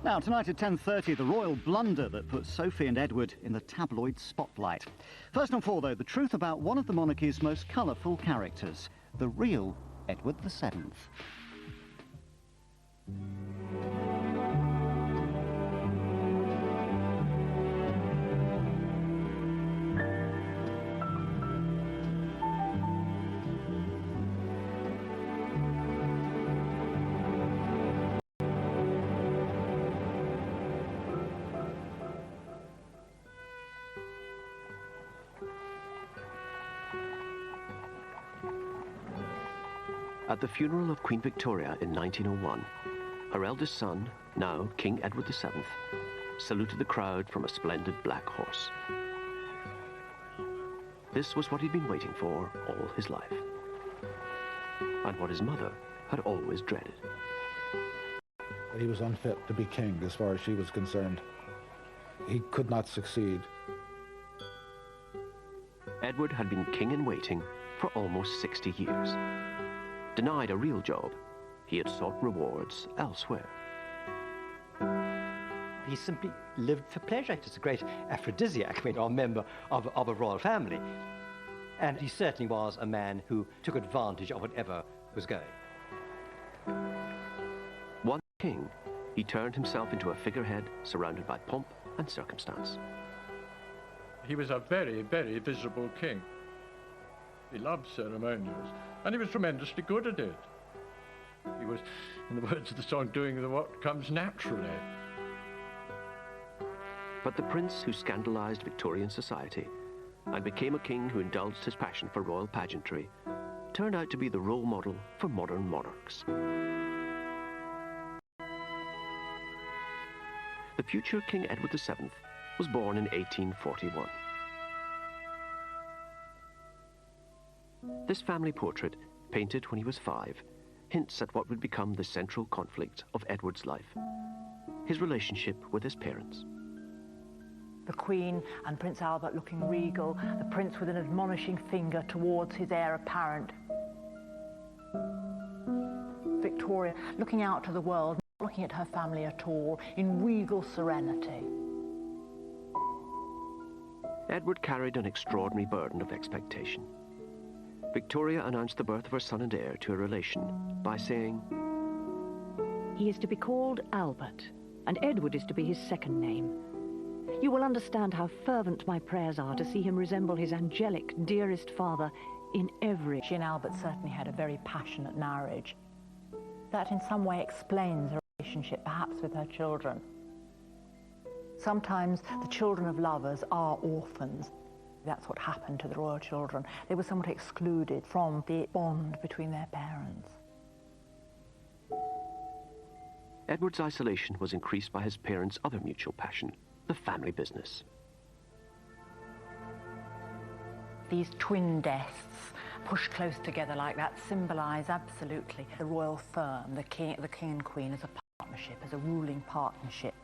Now, tonight at 10:30, the royal blunder that put Sophie and Edward in the tabloid spotlight. First and foremost, though, the truth about one of the monarchy's most colourful characters, the real Edward VII. At the funeral of Queen Victoria in 1901, her eldest son, now King Edward VII, saluted the crowd from a splendid black horse. This was what he'd been waiting for all his life, and what his mother had always dreaded. He was unfit to be king as far as she was concerned. He could not succeed. Edward had been king in waiting for almost 60 years. Denied a real job, he had sought rewards elsewhere. He simply lived for pleasure. It's a great aphrodisiac when you're a member of a royal family. And he certainly was a man who took advantage of whatever was going. Once king, he turned himself into a figurehead surrounded by pomp and circumstance. He was a very, very visible king. He loved ceremonials, and he was tremendously good at it. He was, in the words of the song, doing what comes naturally. But the prince who scandalized Victorian society and became a king who indulged his passion for royal pageantry turned out to be the role model for modern monarchs. The future King Edward VII was born in 1841. This family portrait, painted when he was 5, hints at what would become the central conflict of Edward's life, his relationship with his parents. The Queen and Prince Albert looking regal, the Prince with an admonishing finger towards his heir apparent. Victoria looking out to the world, not looking at her family at all, in regal serenity. Edward carried an extraordinary burden of expectation. Victoria announced the birth of her son and heir to a relation by saying, "He is to be called Albert, and Edward is to be his second name. You will understand how fervent my prayers are to see him resemble his angelic, dearest father in every..." She and Albert certainly had a very passionate marriage. That in some way explains her relationship perhaps with her children. Sometimes the children of lovers are orphans. That's what happened to the royal children. They were somewhat excluded from the bond between their parents. Edward's isolation was increased by his parents' other mutual passion, the family business. These twin desks pushed close together like that symbolise absolutely the royal firm, the king and queen as a partnership, as a ruling partnership.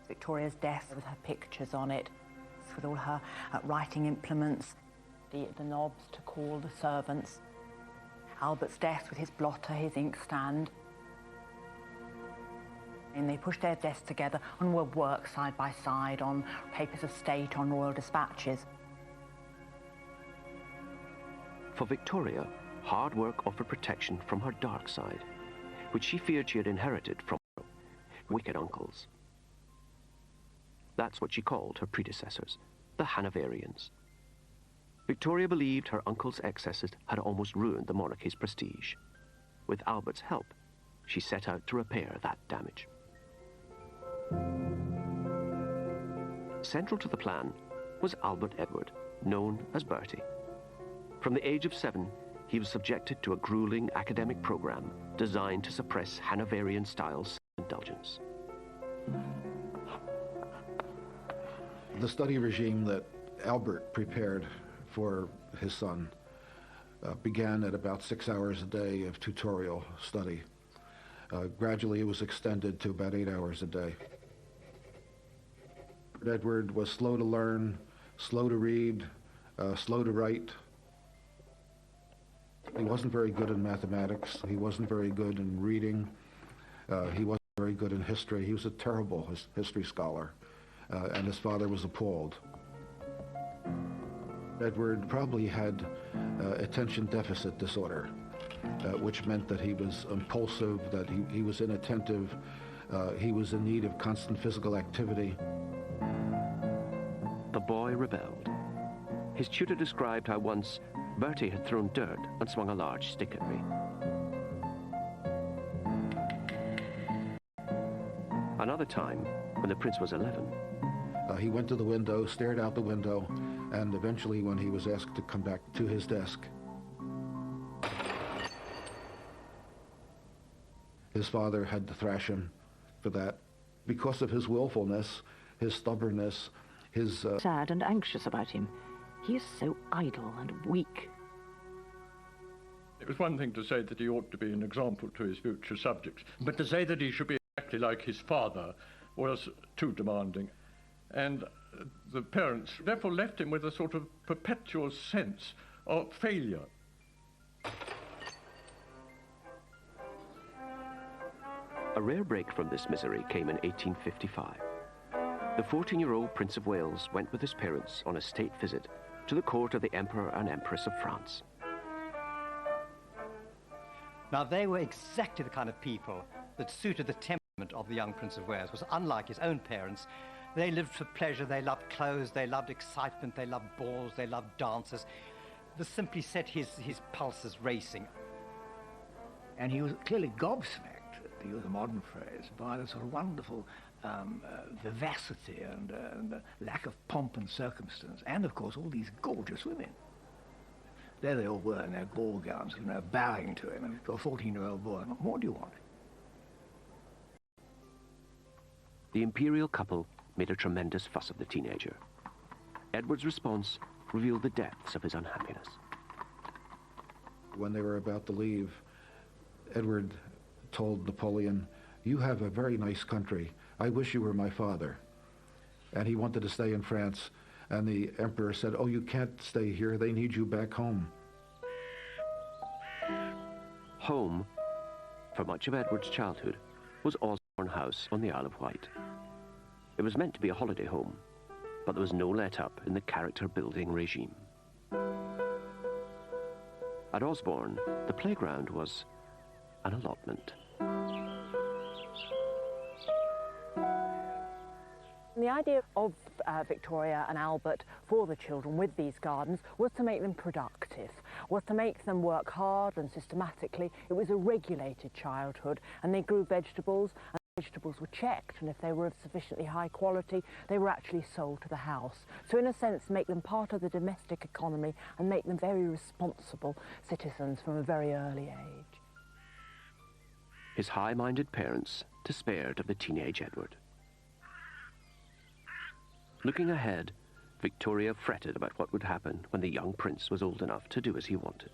Victoria's desk with her pictures on it, with all her writing implements, the knobs to call the servants. Albert's desk with his blotter, his inkstand. And they pushed their desks together and would work side by side on papers of state, on royal dispatches. For Victoria, hard work offered protection from her dark side, which she feared she had inherited from her wicked uncles. That's what she called her predecessors, the Hanoverians. Victoria believed her uncle's excesses had almost ruined the monarchy's prestige. With Albert's help, she set out to repair that damage. Central to the plan was Albert Edward, known as Bertie. From the age of 7, he was subjected to a grueling academic program designed to suppress Hanoverian-style self-indulgence. The study regime that Albert prepared for his son began at about 6 hours a day of tutorial study. Gradually, it was extended to about 8 hours a day. Edward was slow to learn, slow to read, slow to write. He wasn't very good in mathematics. He wasn't very good in reading. He wasn't very good in history. He was a terrible history scholar, and his father was appalled. Edward probably had attention deficit disorder, which meant that he was impulsive, that he was inattentive, he was in need of constant physical activity. The boy rebelled. His tutor described how once Bertie had thrown dirt and swung a large stick at me. Another time, when the prince was 11, he went to the window, stared out the window, and eventually when he was asked to come back to his desk, his father had to thrash him for that because of his willfulness, his stubbornness, his... Sad and anxious about him. He is so idle and weak. It was one thing to say that he ought to be an example to his future subjects, but to say that he should be exactly like his father was too demanding. And the parents therefore left him with a sort of perpetual sense of failure. A rare break from this misery came in 1855. The 14-year-old Prince of Wales went with his parents on a state visit to the court of the Emperor and Empress of France. Now, they were exactly the kind of people that suited the temperament of the young Prince of Wales. It was unlike his own parents. They lived for pleasure, they loved clothes, they loved excitement, they loved balls, they loved dances. This simply set his pulses racing. And he was clearly gobsmacked, to use a modern phrase, by the sort of wonderful vivacity and lack of pomp and circumstance, and of course all these gorgeous women. There they all were in their ball gowns, you know, bowing to him, and to a 14-year-old boy, what more do you want? The imperial couple made a tremendous fuss of the teenager. Edward's response revealed the depths of his unhappiness. When they were about to leave, Edward told Napoleon, "You have a very nice country. I wish you were my father." And he wanted to stay in France. And the emperor said, "Oh, you can't stay here. They need you back home." Home, for much of Edward's childhood, was Osborne House on the Isle of Wight. It was meant to be a holiday home, but there was no let-up in the character-building regime. At Osborne, the playground was an allotment. The idea of Victoria and Albert for the children with these gardens was to make them productive, was to make them work hard and systematically. It was a regulated childhood, and they grew vegetables, and vegetables were checked, and if they were of sufficiently high quality, they were actually sold to the house. So in a sense, make them part of the domestic economy and make them very responsible citizens from a very early age. His high-minded parents despaired of the teenage Edward. Looking ahead, Victoria fretted about what would happen when the young prince was old enough to do as he wanted.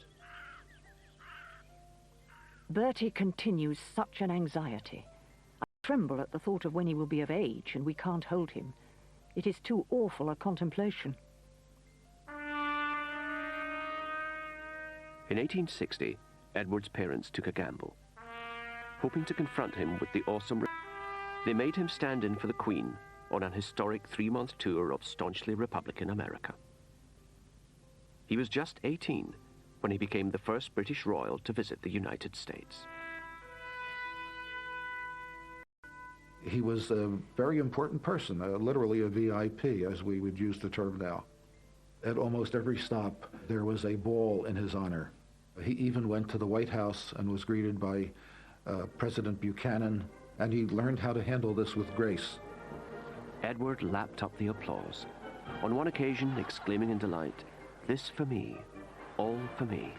Bertie continues such an anxiety. I tremble at the thought of when he will be of age and we can't hold him. It is too awful a contemplation. In 1860, Edward's parents took a gamble. Hoping to confront him with the awesome... They made him stand in for the Queen on an historic 3-month tour of staunchly Republican America. He was just 18 when he became the first British royal to visit the United States. He was a very important person, literally a VIP, as we would use the term now. At almost every stop, there was a ball in his honor. He even went to the White House and was greeted by President Buchanan, and he learned how to handle this with grace. Edward lapped up the applause, on one occasion exclaiming in delight, "This for me, all for me."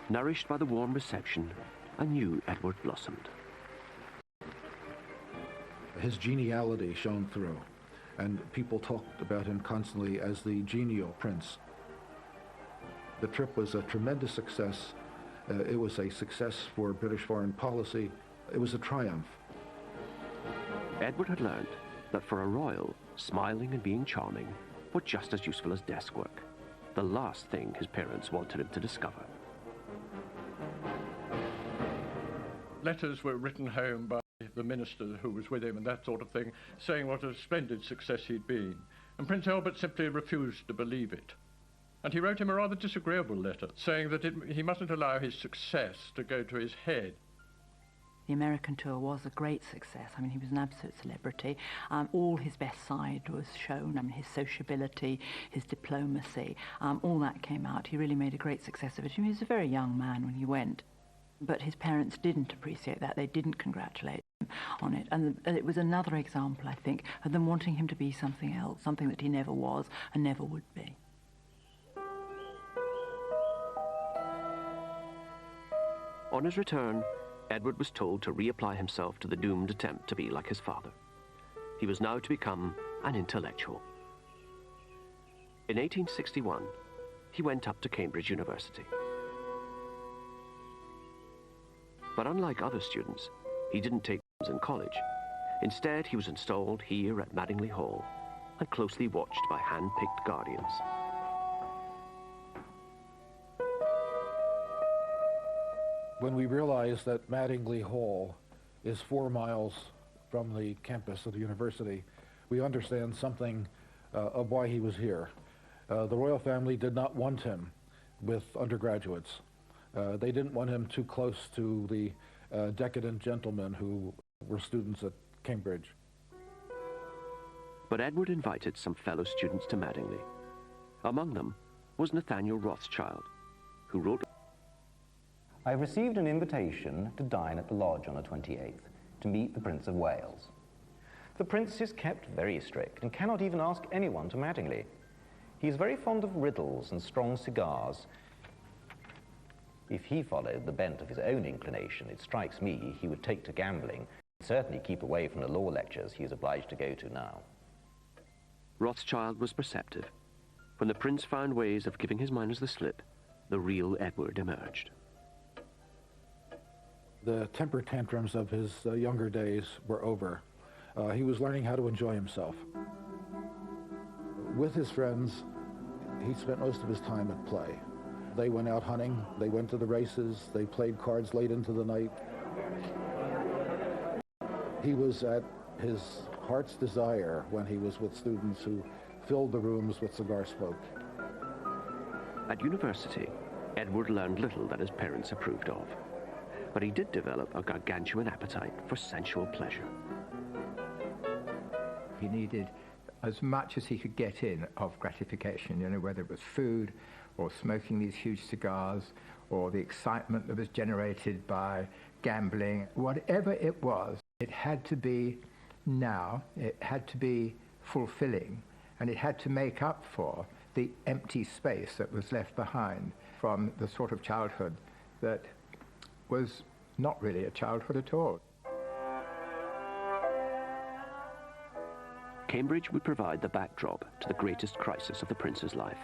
Nourished by the warm reception, a new Edward blossomed. His geniality shone through, and people talked about him constantly as the genial prince. The trip was a tremendous success. It was a success for British foreign policy. It was a triumph. Edward had learned that for a royal, smiling and being charming were just as useful as desk work, the last thing his parents wanted him to discover. Letters were written home by the minister who was with him and that sort of thing, saying what a splendid success he'd been. And Prince Albert simply refused to believe it. And he wrote him a rather disagreeable letter, saying that he mustn't allow his success to go to his head. The American tour was a great success. I mean, he was an absolute celebrity. All his best side was shown. I mean, his sociability, his diplomacy, all that came out. He really made a great success of it. He was a very young man when he went. But his parents didn't appreciate that. They didn't congratulate him on it. And it was another example, I think, of them wanting him to be something else, something that he never was and never would be. On his return, Edward was told to reapply himself to the doomed attempt to be like his father. He was now to become an intellectual. In 1861, he went up to Cambridge University. But unlike other students, he didn't take lessons in college. Instead, he was installed here at Madingley Hall and closely watched by hand-picked guardians. When we realized that Madingley Hall is 4 miles from the campus of the university, we understand something of why he was here. The royal family did not want him with undergraduates. They didn't want him too close to the decadent gentlemen who were students at Cambridge. But Edward invited some fellow students to Madingley. Among them was Nathaniel Rothschild, who wrote, I have received an invitation to dine at the lodge on the 28th to meet the Prince of Wales. The Prince is kept very strict and cannot even ask anyone to Madingley. He is very fond of riddles and strong cigars. If he followed the bent of his own inclination, it strikes me he would take to gambling and certainly keep away from the law lectures he is obliged to go to now. Rothschild was perceptive. When the Prince found ways of giving his miners the slip, the real Edward emerged. The temper tantrums of his younger days were over. He was learning how to enjoy himself. With his friends, he spent most of his time at play. They went out hunting, they went to the races, they played cards late into the night. He was at his heart's desire when he was with students who filled the rooms with cigar smoke. At university, Edward learned little that his parents approved of. But he did develop a gargantuan appetite for sensual pleasure. He needed as much as he could get in of gratification, you know, whether it was food or smoking these huge cigars or the excitement that was generated by gambling. Whatever it was, it had to be now, it had to be fulfilling, and it had to make up for the empty space that was left behind from the sort of childhood that was not really a childhood at all. Cambridge would provide the backdrop to the greatest crisis of the Prince's life,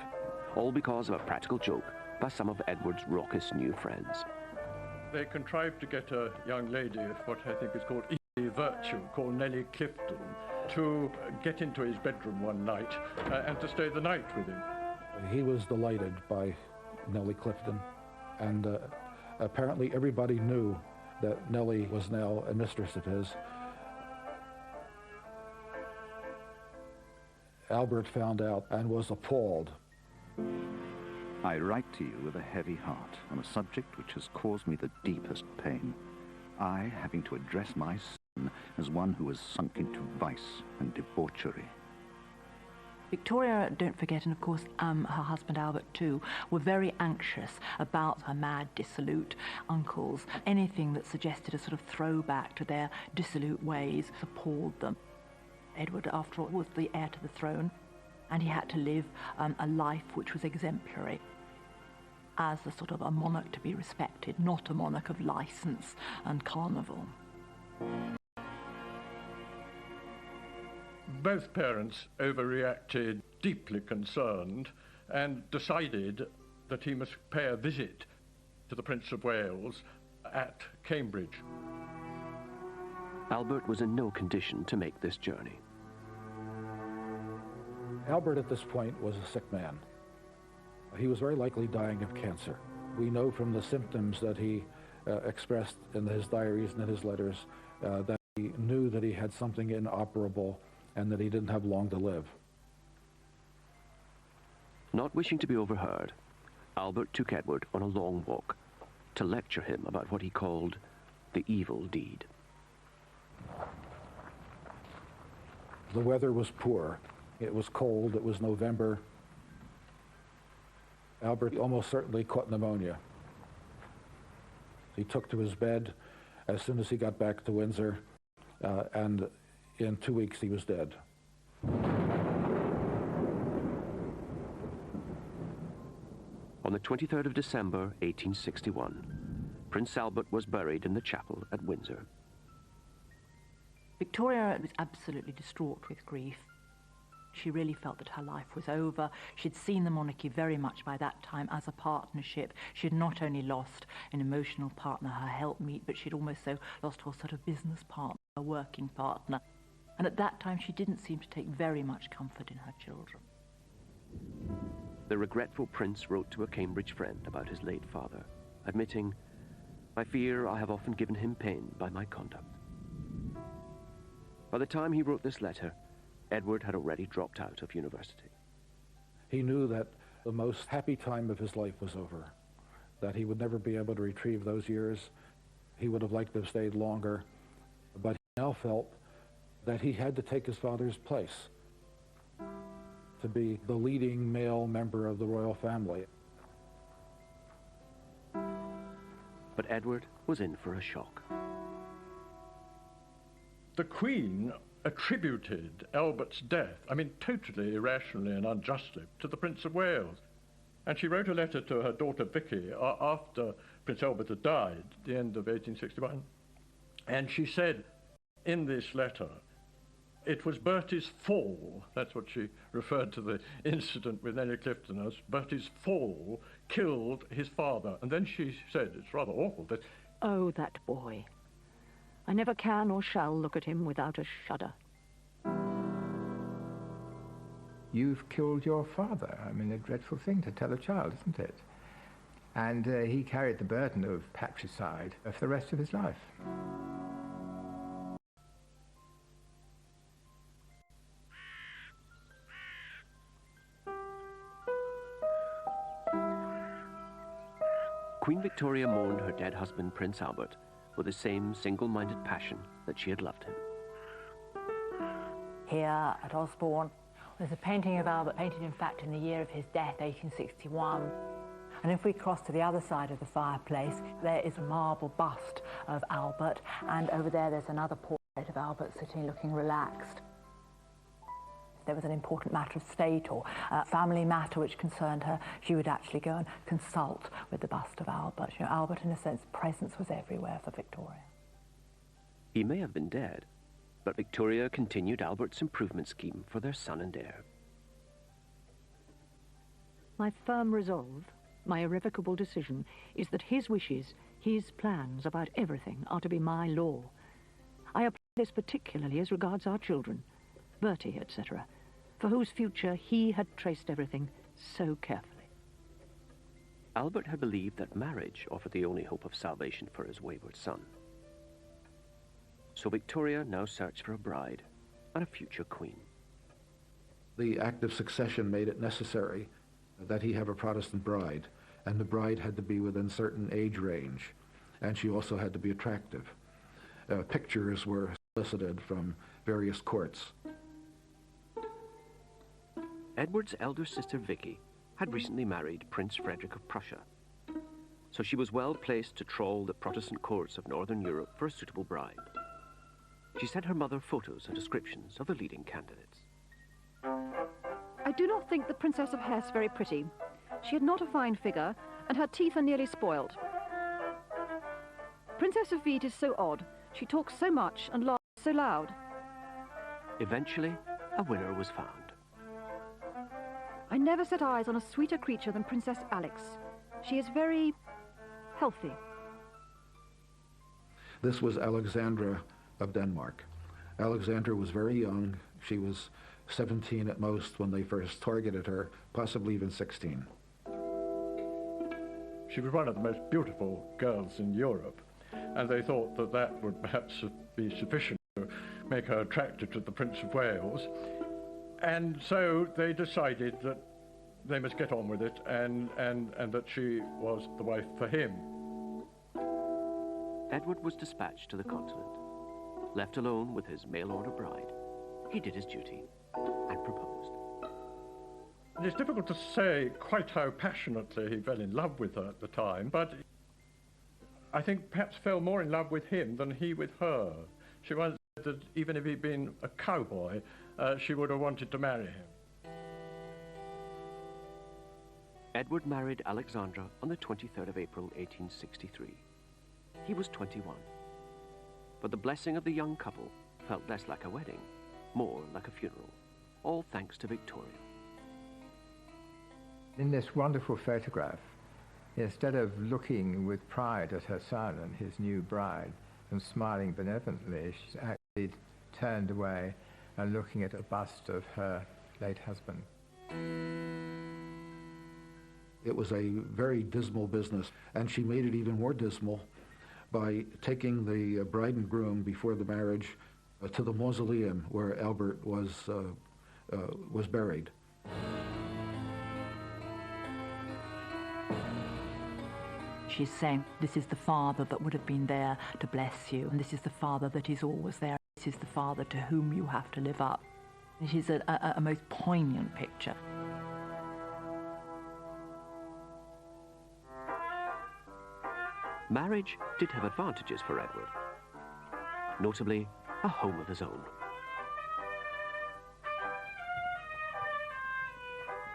all because of a practical joke by some of Edward's raucous new friends. They contrived to get a young lady of what I think is called easy virtue, called Nellie Clifton, to get into his bedroom one night and to stay the night with him. He was delighted by Nellie Clifton, and apparently everybody knew that Nellie was now a mistress of his. Albert found out and was appalled. I write to you with a heavy heart on a subject which has caused me the deepest pain. I having to address my son as one who has sunk into vice and debauchery. Victoria, don't forget, and of course her husband Albert too, were very anxious about her mad, dissolute uncles. Anything that suggested a sort of throwback to their dissolute ways appalled them. Edward, after all, was the heir to the throne, and he had to live a life which was exemplary as a sort of a monarch to be respected, not a monarch of license and carnival. Both parents overreacted, deeply concerned, and decided that he must pay a visit to the Prince of Wales at Cambridge. Albert was in no condition to make this journey. Albert at this point was a sick man. He was very likely dying of cancer. We know from the symptoms that he expressed in his diaries and in his letters that He knew that he had something inoperable and that he didn't have long to live. Not wishing to be overheard, Albert took Edward on a long walk to lecture him about what he called the evil deed. The weather was poor. It was cold. It was November. Albert almost certainly caught pneumonia. He took to his bed as soon as he got back to Windsor, and in 2 weeks he was dead. On the 23rd of December, 1861, Prince Albert was buried in the chapel at Windsor. Victoria was absolutely distraught with grief. She really felt that her life was over. She'd seen the monarchy very much by that time as a partnership. She'd not only lost an emotional partner, her helpmeet, but she'd also lost her sort of business partner, a working partner. And at that time, she didn't seem to take very much comfort in her children. The regretful prince wrote to a Cambridge friend about his late father, admitting, "I fear I have often given him pain by my conduct." By the time he wrote this letter, Edward had already dropped out of university. He knew that the most happy time of his life was over, that he would never be able to retrieve those years. He would have liked to have stayed longer, but he now felt that he had to take his father's place, to be the leading male member of the royal family. But Edward was in for a shock. The Queen attributed Albert's death, totally irrationally and unjustly, to the Prince of Wales. And she wrote a letter to her daughter Vicky after Prince Albert had died at the end of 1861. And she said in this letter, it was Bertie's fall, that's what she referred to the incident with Nellie Clifton as, Bertie's fall killed his father. And then she said, it's rather awful, that... Oh, that boy. I never can or shall look at him without a shudder. You've killed your father. A dreadful thing to tell a child, isn't it? And he carried the burden of patricide for the rest of his life. Queen Victoria mourned her dead husband, Prince Albert, with the same single-minded passion that she had loved him. Here at Osborne, there's a painting of Albert, painted in fact in the year of his death, 1861. And if we cross to the other side of the fireplace, there is a marble bust of Albert, and over there's another portrait of Albert sitting looking relaxed. If there was an important matter of state or family matter which concerned her, she would actually go and consult with the bust of Albert. Albert, in a sense, presence was everywhere for Victoria. He may have been dead, but Victoria continued Albert's improvement scheme for their son and heir. My firm resolve, my irrevocable decision, is that his wishes, his plans about everything are to be my law. I apply this particularly as regards our children, Bertie, etc., for whose future he had traced everything so carefully. Albert had believed that marriage offered the only hope of salvation for his wayward son. So Victoria now searched for a bride and a future queen. The Act of Succession made it necessary that he have a Protestant bride, and the bride had to be within certain age range, and she also had to be attractive. Pictures were solicited from various courts. Edward's elder sister Vicky had recently married Prince Frederick of Prussia, so she was well placed to trawl the Protestant courts of Northern Europe for a suitable bride. She sent her mother photos and descriptions of the leading candidates. I do not think the Princess of Hesse very pretty. She had not a fine figure, and her teeth are nearly spoiled. Princess of Wied is so odd. She talks so much and laughs so loud. Eventually, a winner was found. I never set eyes on a sweeter creature than Princess Alex. She is very healthy. This was Alexandra of Denmark. Alexandra was very young. She was 17 at most when they first targeted her, possibly even 16. She was one of the most beautiful girls in Europe, and they thought that that would perhaps be sufficient make her attractive to the Prince of Wales. And so they decided that they must get on with it and that she was the wife for him. Edward was dispatched to the continent. Left alone with his mail-order bride, he did his duty and proposed. It's difficult to say quite how passionately he fell in love with her at the time, but I think perhaps fell more in love with him than he with her. She once said that even if he'd been a cowboy, she would have wanted to marry him. Edward married Alexandra on the 23rd of April, 1863. He was 21. But the blessing of the young couple felt less like a wedding, more like a funeral, all thanks to Victoria. In this wonderful photograph, instead of looking with pride at her son and his new bride and smiling benevolently, she's actually turned away and looking at a bust of her late husband. It was a very dismal business, and she made it even more dismal by taking the bride and groom before the marriage to the mausoleum where Albert was buried. She's saying, this is the father that would have been there to bless you, and this is the father that is always there. This is the father to whom you have to live up. It is a most poignant picture. Marriage did have advantages for Edward, notably a home of his own.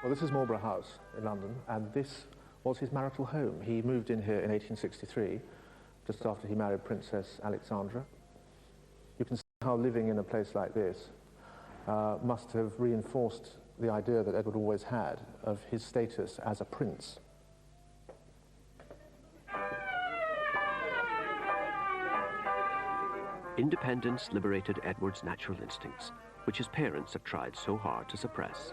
Well, this is Marlborough House in London, and this was his marital home. He moved in here in 1863, just after he married Princess Alexandra. You can see how living in a place like this must have reinforced the idea that Edward always had of his status as a prince. Independence liberated Edward's natural instincts, which his parents had tried so hard to suppress.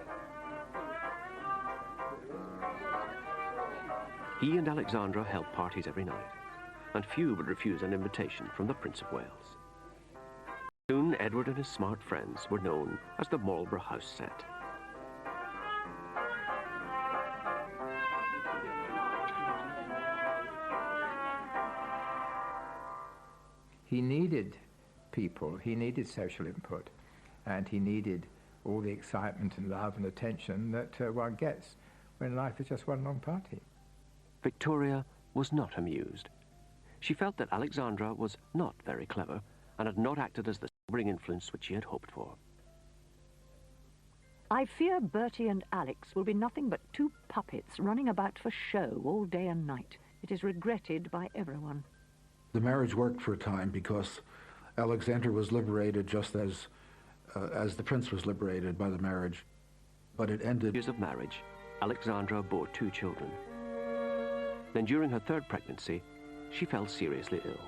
He and Alexandra held parties every night, and few would refuse an invitation from the Prince of Wales. Soon, Edward and his smart friends were known as the Marlborough House set. He needed people, he needed social input, and he needed all the excitement and love and attention that one gets when life is just one long party. Victoria was not amused. She felt that Alexandra was not very clever and had not acted as the sobering influence which she had hoped for. I fear Bertie and Alex will be nothing but two puppets running about for show all day and night. It is regretted by everyone. The marriage worked for a time because Alexandra was liberated just as the prince was liberated by the marriage, but it ended. Years of marriage, Alexandra bore 2 children. Then during her 3rd pregnancy, she fell seriously ill.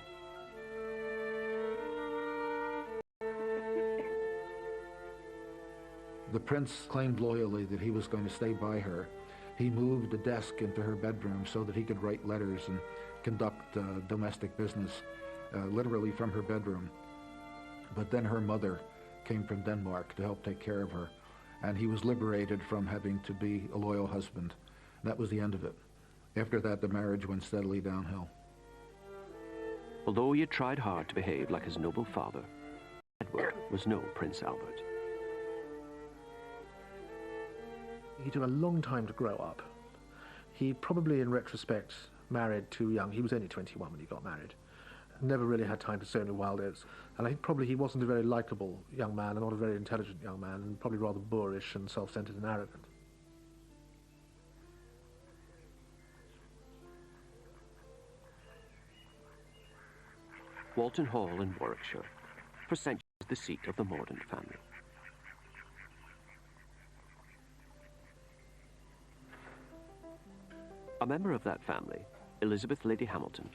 The prince claimed loyally that he was going to stay by her. He moved a desk into her bedroom so that he could write letters and conduct domestic business, literally from her bedroom. But then her mother came from Denmark to help take care of her, and he was liberated from having to be a loyal husband. That was the end of it. After that, the marriage went steadily downhill. Although he had tried hard to behave like his noble father, Edward was no Prince Albert. He took a long time to grow up. He probably, in retrospect, married too young. He was only 21 when he got married. Never really had time to sow any wild oats. And I think probably he wasn't a very likable young man and not a very intelligent young man, and probably rather boorish and self-centered and arrogant. Walton Hall in Warwickshire, for centuries the seat of the Mordaunt family. A member of that family, Elizabeth Lady Hamilton,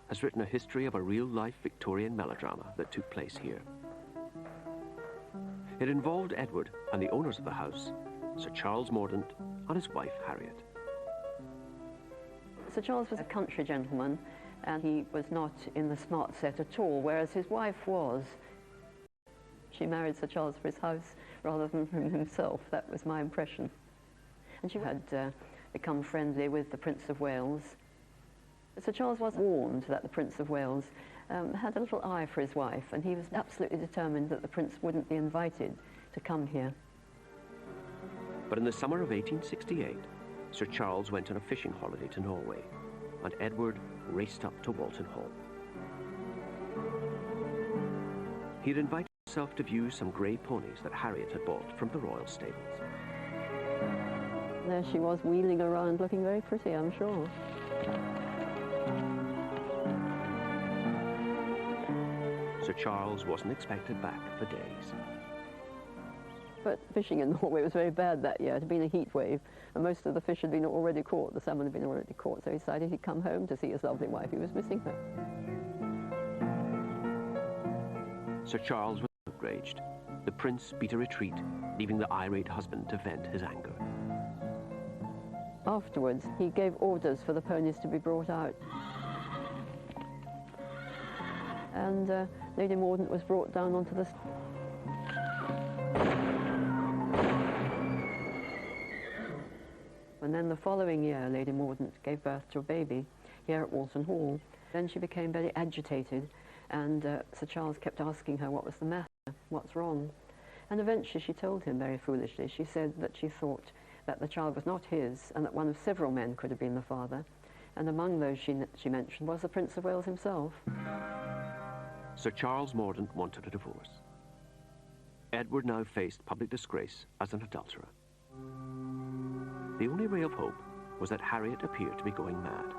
has written a history of a real-life Victorian melodrama that took place here. It involved Edward and the owners of the house, Sir Charles Mordaunt and his wife Harriet. Sir Charles was a country gentleman, and he was not in the smart set at all, whereas his wife was. She married Sir Charles for his house rather than for himself. That was my impression. And she had become friendly with the Prince of Wales. Sir Charles was warned that the Prince of Wales had a little eye for his wife, and he was absolutely determined that the Prince wouldn't be invited to come here. But in the summer of 1868, Sir Charles went on a fishing holiday to Norway, and Edward raced up to Walton Hall. He had invited himself to view some grey ponies that Harriet had bought from the royal stables. There she was, wheeling around, looking very pretty, I'm sure. Sir Charles wasn't expected back for days. But fishing in Norway was very bad that year. It had been a heat wave, and most of the fish had been already caught. The salmon had been already caught, so he decided he'd come home to see his lovely wife. He was missing her. Sir Charles was outraged. The prince beat a retreat, leaving the irate husband to vent his anger. Afterwards, he gave orders for the ponies to be brought out. And Lady Mordaunt was brought down onto the... And then the following year, Lady Mordaunt gave birth to a baby here at Walton Hall. Then she became very agitated, and Sir Charles kept asking her what was the matter, what's wrong. And eventually she told him very foolishly. She said that she thought that the child was not his, and that one of several men could have been the father. And among those she mentioned was the Prince of Wales himself. Sir Charles Mordaunt wanted a divorce. Edward now faced public disgrace as an adulterer. The only ray of hope was that Harriet appeared to be going mad.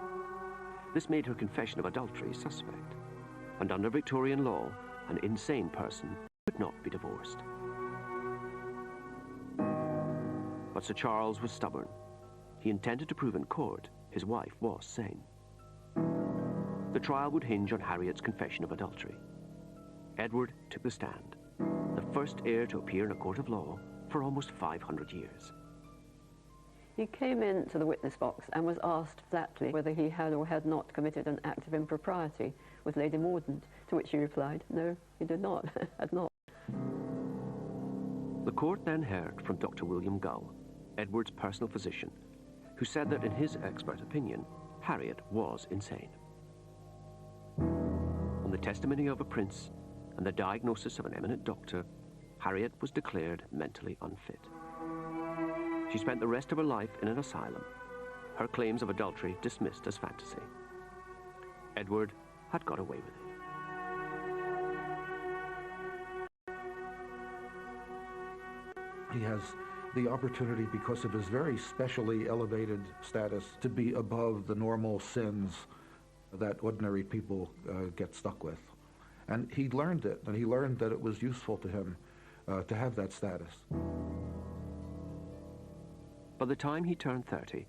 This made her confession of adultery suspect, and under Victorian law, an insane person could not be divorced. But Sir Charles was stubborn. He intended to prove in court his wife was sane. The trial would hinge on Harriet's confession of adultery. Edward took the stand, the first heir to appear in a court of law for almost 500 years. He came into the witness box and was asked flatly whether he had or had not committed an act of impropriety with Lady Mordaunt, to which he replied, no, he did not, had not. The court then heard from Dr. William Gull, Edward's personal physician, who said that in his expert opinion, Harriet was insane. On the testimony of a prince and the diagnosis of an eminent doctor, Harriet was declared mentally unfit. She spent the rest of her life in an asylum, her claims of adultery dismissed as fantasy. Edward had got away with it. He has the opportunity, because of his very specially elevated status, to be above the normal sins that ordinary people get stuck with. And he learned it, and he learned that it was useful to him to have that status. By the time he turned 30,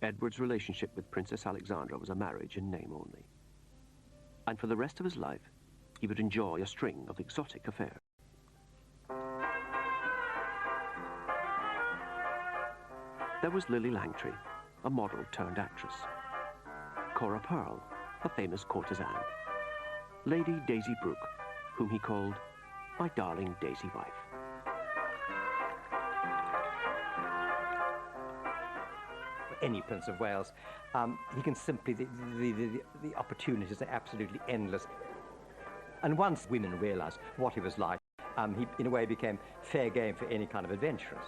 Edward's relationship with Princess Alexandra was a marriage in name only. And for the rest of his life, he would enjoy a string of exotic affairs. There was Lily Langtry, a model turned actress. Cora Pearl, a famous courtesan. Lady Daisy Brooke, whom he called my darling Daisy wife. Any Prince of Wales, he can simply, the opportunities are absolutely endless. And once women realised what he was like, he in a way became fair game for any kind of adventurers.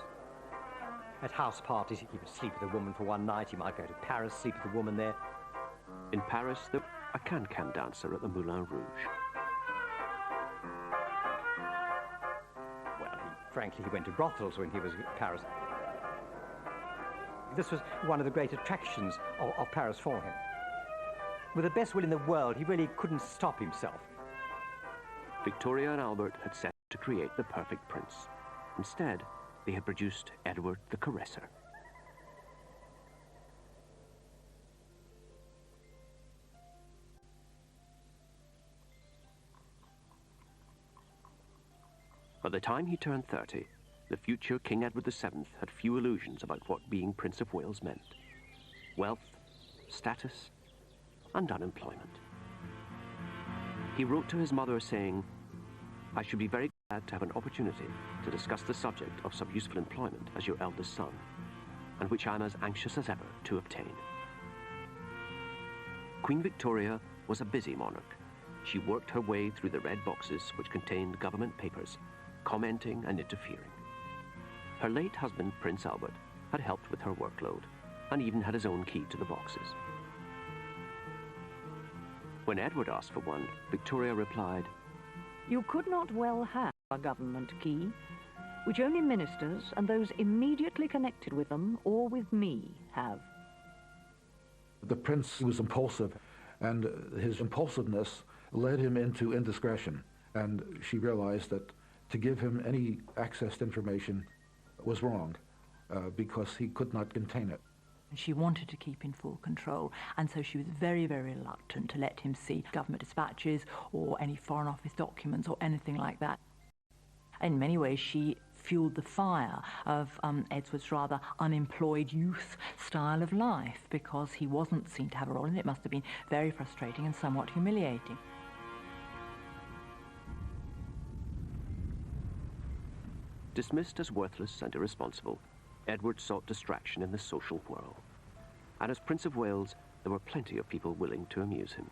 At house parties, he would sleep with a woman for one night. He might go to Paris, sleep with a woman there. In Paris, there was a can-can dancer at the Moulin Rouge. Well, frankly, he went to brothels when he was in Paris. This was one of the great attractions of Paris for him. With the best will in the world, he really couldn't stop himself. Victoria and Albert had set to create the perfect prince. Instead, they had produced Edward the Caresser. By the time he turned 30, the future King Edward VII had few illusions about what being Prince of Wales meant. Wealth, status, and unemployment. He wrote to his mother saying, "I should be very glad to have an opportunity to discuss the subject of some useful employment as your eldest son, and which I'm as anxious as ever to obtain. Queen Victoria was a busy monarch. She worked her way through the red boxes which contained government papers, commenting and interfering. Her late husband, Prince Albert, had helped with her workload and even had his own key to the boxes. When Edward asked for one, Victoria replied, "You could not well have a government key, which only ministers and those immediately connected with them or with me have." The prince was impulsive, and his impulsiveness led him into indiscretion, and she realized that to give him any access to information was wrong because he could not contain it. She wanted to keep in full control, and so she was very, very reluctant to let him see government dispatches or any Foreign Office documents or anything like that. In many ways, she fueled the fire of Edward's rather unemployed youth style of life, because he wasn't seen to have a role in it. It must have been very frustrating and somewhat humiliating. Dismissed as worthless and irresponsible, Edward sought distraction in the social whirl. And as Prince of Wales, there were plenty of people willing to amuse him.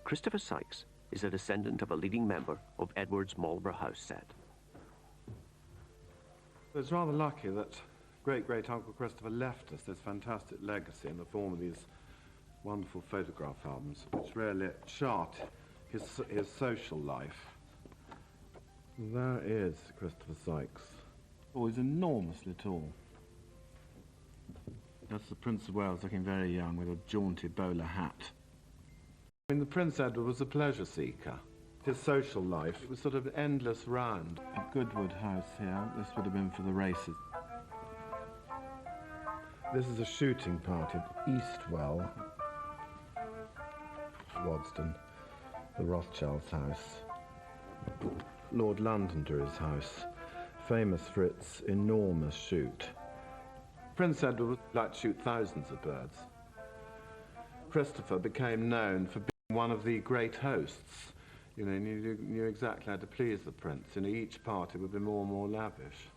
Christopher Sykes is a descendant of a leading member of Edward's Marlborough House set. It's rather lucky that great-great-uncle Christopher left us this fantastic legacy in the form of these wonderful photograph albums, which really chart his social life. There is Christopher Sykes. Oh, he's enormously tall. That's the Prince of Wales looking very young with a jaunty bowler hat. I mean, the Prince Edward was a pleasure seeker. His social life, it was sort of endless round. At Goodwood House here, this would have been for the races. This is a shooting party at Eastwell, Wadston, the Rothschilds' house. Lord Londonderry's house, famous for its enormous shoot. Prince Edward would like to shoot thousands of birds. Christopher became known for being one of the great hosts. You know, knew exactly how to please the prince. You know, each party would be more and more lavish.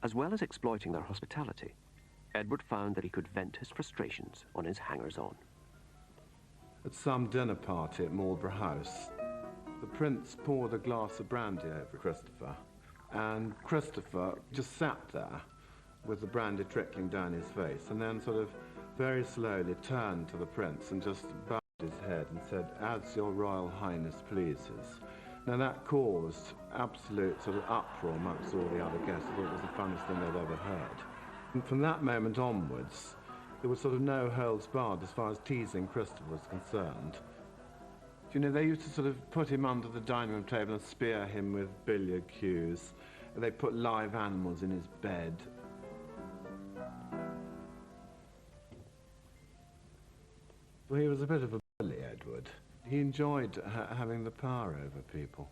As well as exploiting their hospitality, Edward found that he could vent his frustrations on his hangers-on. At some dinner party at Marlborough House, the prince poured a glass of brandy over Christopher, and Christopher just sat there with the brandy trickling down his face, and then sort of very slowly turned to the prince and just bowed his head and said, "As your Royal Highness pleases." Now that caused absolute sort of uproar amongst all the other guests. I thought it was the funniest thing they'd ever heard. And from that moment onwards, there was sort of no holds barred as far as teasing Christopher was concerned. You know, they used to sort of put him under the dining room table and spear him with billiard cues. And they put live animals in his bed. Well, he was a bit of a bully, Edward. He enjoyed having the power over people.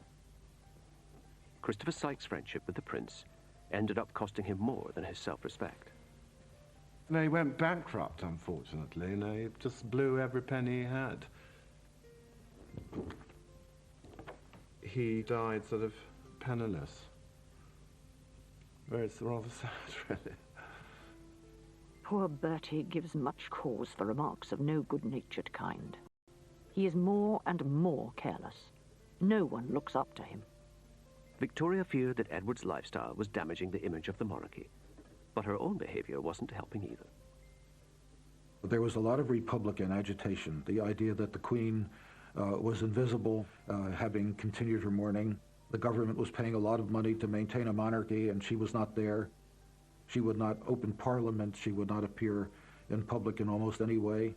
Christopher Sykes' friendship with the prince ended up costing him more than his self-respect. No, he went bankrupt, unfortunately. You know, he just blew every penny he had. He died sort of penniless. It's rather sad, really. Poor Bertie gives much cause for remarks of no good-natured kind. He is more and more careless. No one looks up to him. Victoria feared that Edward's lifestyle was damaging the image of the monarchy, but her own behavior wasn't helping either. There was a lot of Republican agitation, the idea that the Queen was invisible, having continued her mourning. The government was paying a lot of money to maintain a monarchy, and she was not there. She would not open Parliament. She would not appear in public in almost any way.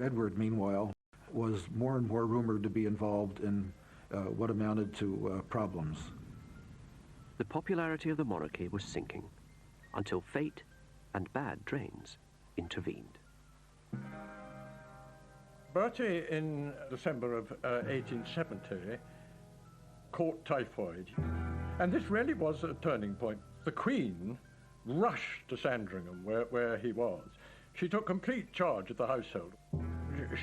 Edward, meanwhile, was more and more rumored to be involved in what amounted to problems. The popularity of the monarchy was sinking until fate and bad drains intervened. Bertie, in December of 1870, caught typhoid. And this really was a turning point. The Queen rushed to Sandringham, where he was. She took complete charge of the household.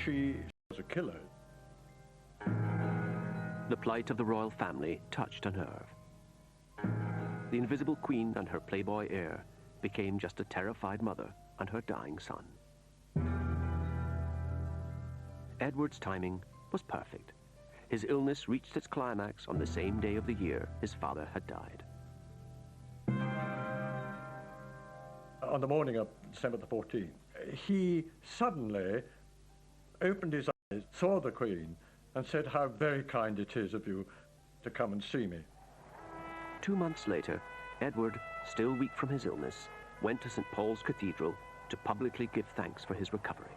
She was a killer. The plight of the royal family touched a nerve. The invisible queen and her playboy heir became just a terrified mother and her dying son. Edward's timing was perfect. His illness reached its climax on the same day of the year his father had died. On the morning of December the 14th, he suddenly opened his eyes, saw the Queen, and said, "How very kind it is of you to come and see me." 2 months later, Edward, still weak from his illness, went to St. Paul's Cathedral to publicly give thanks for his recovery.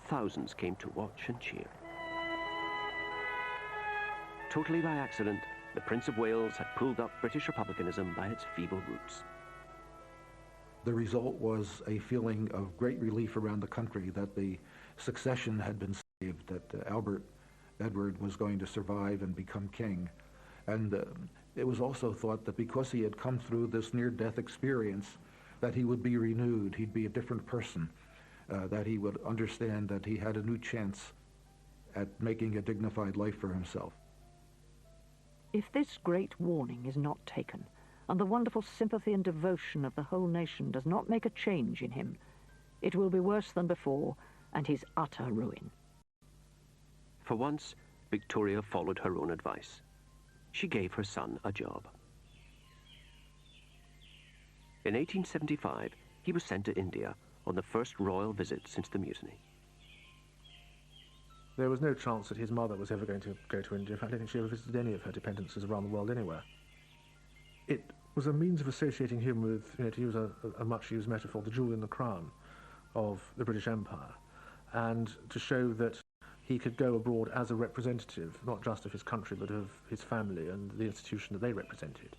Thousands came to watch and cheer. Totally by accident, the Prince of Wales had pulled up British republicanism by its feeble roots. The result was a feeling of great relief around the country that the succession had been saved, that Edward was going to survive and become king. And it was also thought that because he had come through this near-death experience, that he would be renewed, he'd be a different person, that he would understand that he had a new chance at making a dignified life for himself. If this great warning is not taken, and the wonderful sympathy and devotion of the whole nation does not make a change in him, it will be worse than before, and his utter ruin. For once, Victoria followed her own advice. She gave her son a job. In 1875, he was sent to India on the first royal visit since the mutiny. There was no chance that his mother was ever going to go to India. In fact, I don't think she ever visited any of her dependencies around the world anywhere. It was a means of associating him with, to use a much-used metaphor, the jewel in the crown of the British Empire, and to show that he could go abroad as a representative, not just of his country, but of his family and the institution that they represented.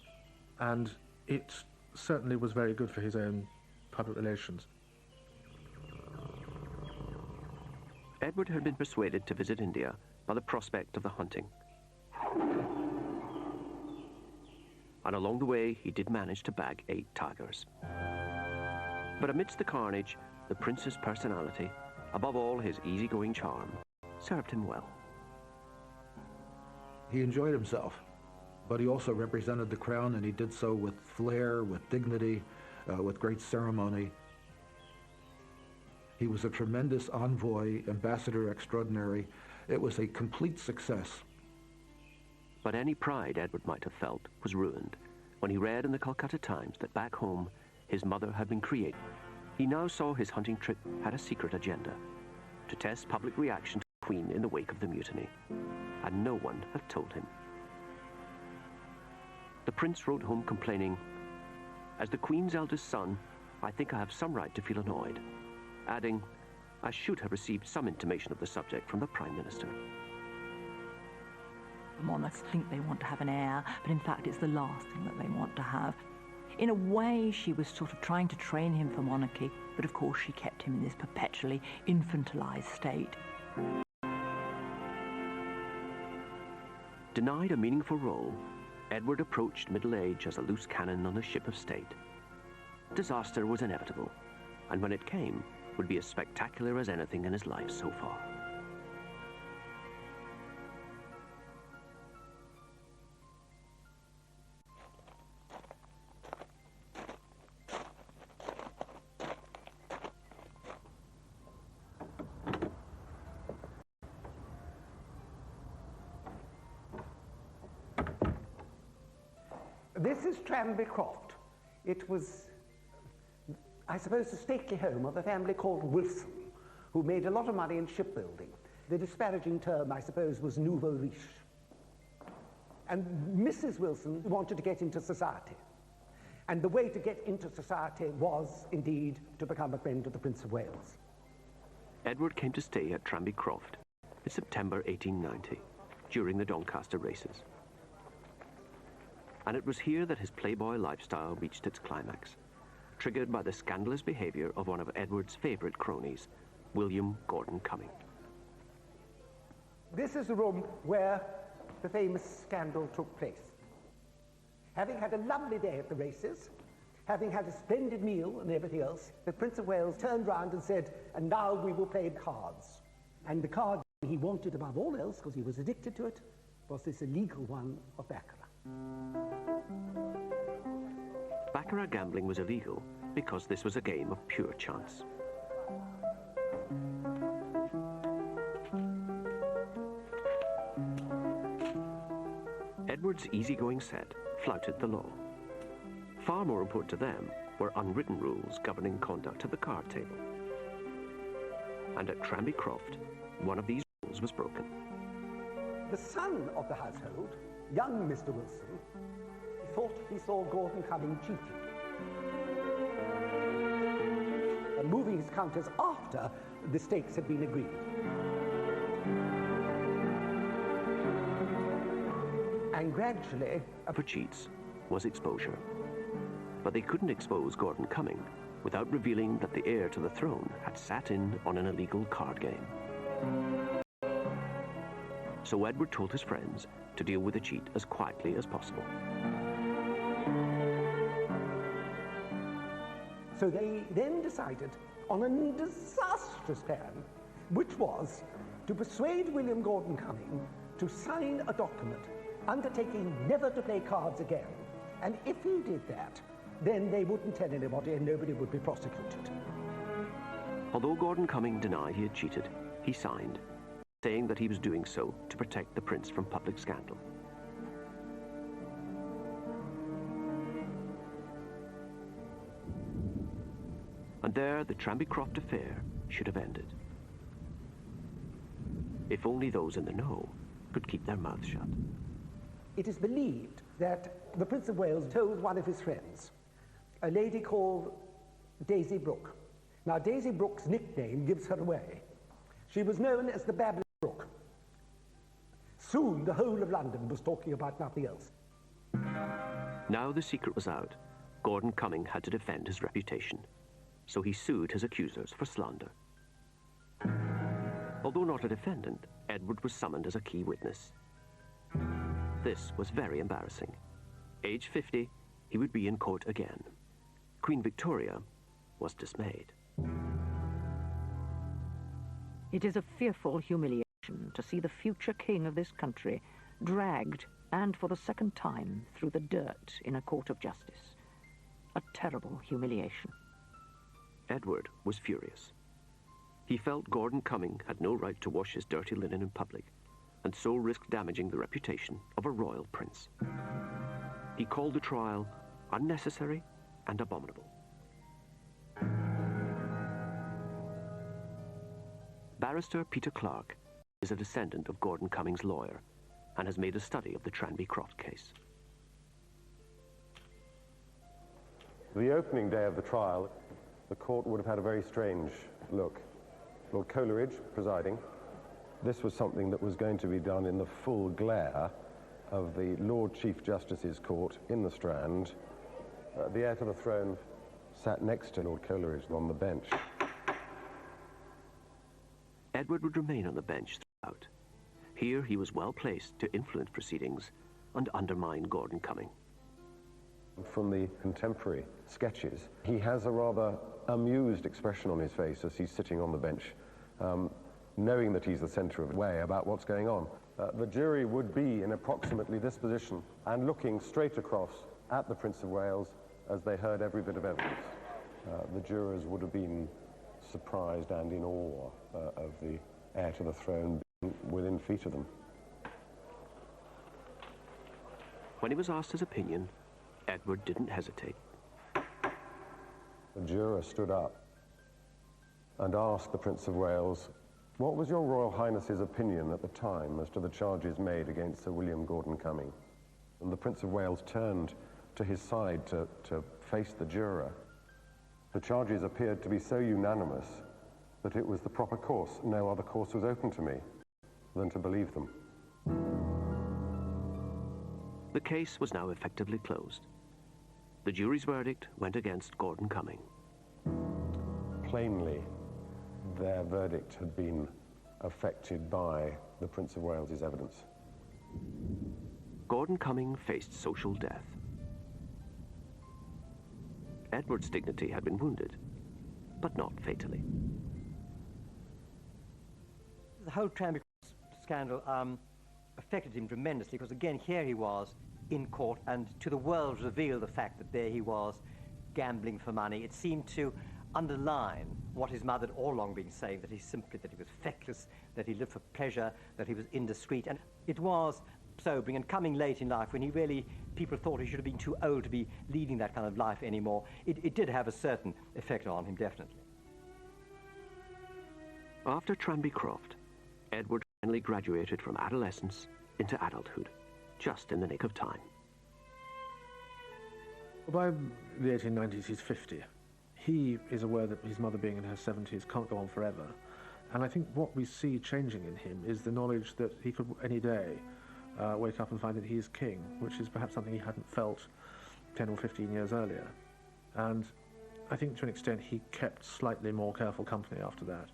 And it certainly was very good for his own public relations. Edward had been persuaded to visit India by the prospect of the hunting. And along the way, he did manage to bag 8 tigers. But amidst the carnage, the prince's personality, above all his easygoing charm, served him well. He enjoyed himself, but he also represented the crown, and he did so with flair, with dignity, with great ceremony. He was a tremendous envoy, ambassador extraordinary. It was a complete success. But any pride Edward might have felt was ruined when he read in the Calcutta Times that back home his mother had been created. He now saw his hunting trip had a secret agenda, to test public reaction to the Queen in the wake of the mutiny, and no one had told him. The prince wrote home complaining, "As the Queen's eldest son, I think I have some right to feel annoyed," adding, "I should have received some intimation of the subject from the Prime Minister." Monarchs think they want to have an heir, but in fact it's the last thing that they want to have. In a way, she was sort of trying to train him for monarchy, but of course she kept him in this perpetually infantilized state. Denied a meaningful role, Edward approached middle age as a loose cannon on a ship of state. Disaster was inevitable, and when it came, would be as spectacular as anything in his life so far. This is Tranby Croft. It was, I suppose, the stately home of a family called Wilson, who made a lot of money in shipbuilding. The disparaging term, I suppose, was nouveau riche. And Mrs. Wilson wanted to get into society. And the way to get into society was, indeed, to become a friend of the Prince of Wales. Edward came to stay at Tranby Croft in September 1890, during the Doncaster races. And it was here that his playboy lifestyle reached its climax, triggered by the scandalous behavior of one of Edward's favorite cronies, William Gordon Cumming. This is the room where the famous scandal took place. Having had a lovely day at the races, having had a splendid meal and everything else, the Prince of Wales turned round and said, "And now we will play cards." And the cards he wanted above all else, because he was addicted to it, was this illegal one of baccarat. Baccarat gambling was illegal because this was a game of pure chance. Edward's easygoing set flouted the law. Far more important to them were unwritten rules governing conduct at the card table. And at Tranby Croft, one of these rules was broken. The son of the household, young Mr. Wilson, thought he saw Gordon Cumming cheating, and moving his counters after the stakes had been agreed. And gradually... For cheats was exposure. But they couldn't expose Gordon Cumming without revealing that the heir to the throne had sat in on an illegal card game. So Edward told his friends to deal with the cheat as quietly as possible. So they then decided on a disastrous plan, which was to persuade William Gordon Cumming to sign a document undertaking never to play cards again. And if he did that, then they wouldn't tell anybody and nobody would be prosecuted. Although Gordon Cumming denied he had cheated, he signed, saying that he was doing so to protect the prince from public scandal. And there the Tranby Croft affair should have ended. If only those in the know could keep their mouths shut. It is believed that the Prince of Wales told one of his friends, a lady called Daisy Brooke. Now, Daisy Brooke's nickname gives her away. She was known as the Babbling Brook. Soon, the whole of London was talking about nothing else. Now the secret was out. Gordon Cumming had to defend his reputation, so he sued his accusers for slander. Although not a defendant, Edward was summoned as a key witness. This was very embarrassing. Age 50, he would be in court again. Queen Victoria was dismayed. It is a fearful humiliation to see the future king of this country dragged, and for the second time, through the dirt in a court of justice. A terrible humiliation. Edward was furious. He felt Gordon Cumming had no right to wash his dirty linen in public, and so risked damaging the reputation of a royal prince. He called the trial unnecessary and abominable. Barrister Peter Clark is a descendant of Gordon Cumming's lawyer and has made a study of the Tranby Croft case. The opening day of the trial, the court would have had a very strange look. Lord Coleridge presiding. This was something that was going to be done in the full glare of the Lord Chief Justice's court in the Strand. The heir to the throne sat next to Lord Coleridge on the bench. Edward would remain on the bench throughout. Here he was well placed to influence proceedings and undermine Gordon Cumming. From the contemporary sketches, he has a rather amused expression on his face as he's sitting on the bench, knowing that he's the centre of the way about what's going on. The jury would be in approximately this position and looking straight across at the Prince of Wales as they heard every bit of evidence. The jurors would have been surprised and in awe of the heir to the throne being within feet of them. When he was asked his opinion, Edward didn't hesitate. The juror stood up and asked the Prince of Wales, "What was your Royal Highness's opinion at the time as to the charges made against Sir William Gordon Cumming?" And the Prince of Wales turned to his side to face the juror. The charges appeared to be so unanimous that it was the proper course. No other course was open to me than to believe them. The case was now effectively closed. The jury's verdict went against Gordon Cumming. Plainly, their verdict had been affected by the Prince of Wales's evidence. Gordon Cumming faced social death. Edward's dignity had been wounded, but not fatally. The whole Tranby scandal affected him tremendously, because again, here he was in court, and to the world revealed the fact that there he was gambling for money. It seemed to underline what his mother had all along been saying, that he was feckless, that he lived for pleasure, that he was indiscreet. And it was sobering, and coming late in life, when people thought he should have been too old to be leading that kind of life anymore, it did have a certain effect on him, definitely. After Tranby Croft, Edward finally graduated from adolescence into adulthood, just in the nick of time. By the 1890s, he's 50. He is aware that his mother, being in her 70s, can't go on forever. And I think what we see changing in him is the knowledge that he could any day wake up and find that he is king, which is perhaps something he hadn't felt 10 or 15 years earlier. And I think to an extent he kept slightly more careful company after that.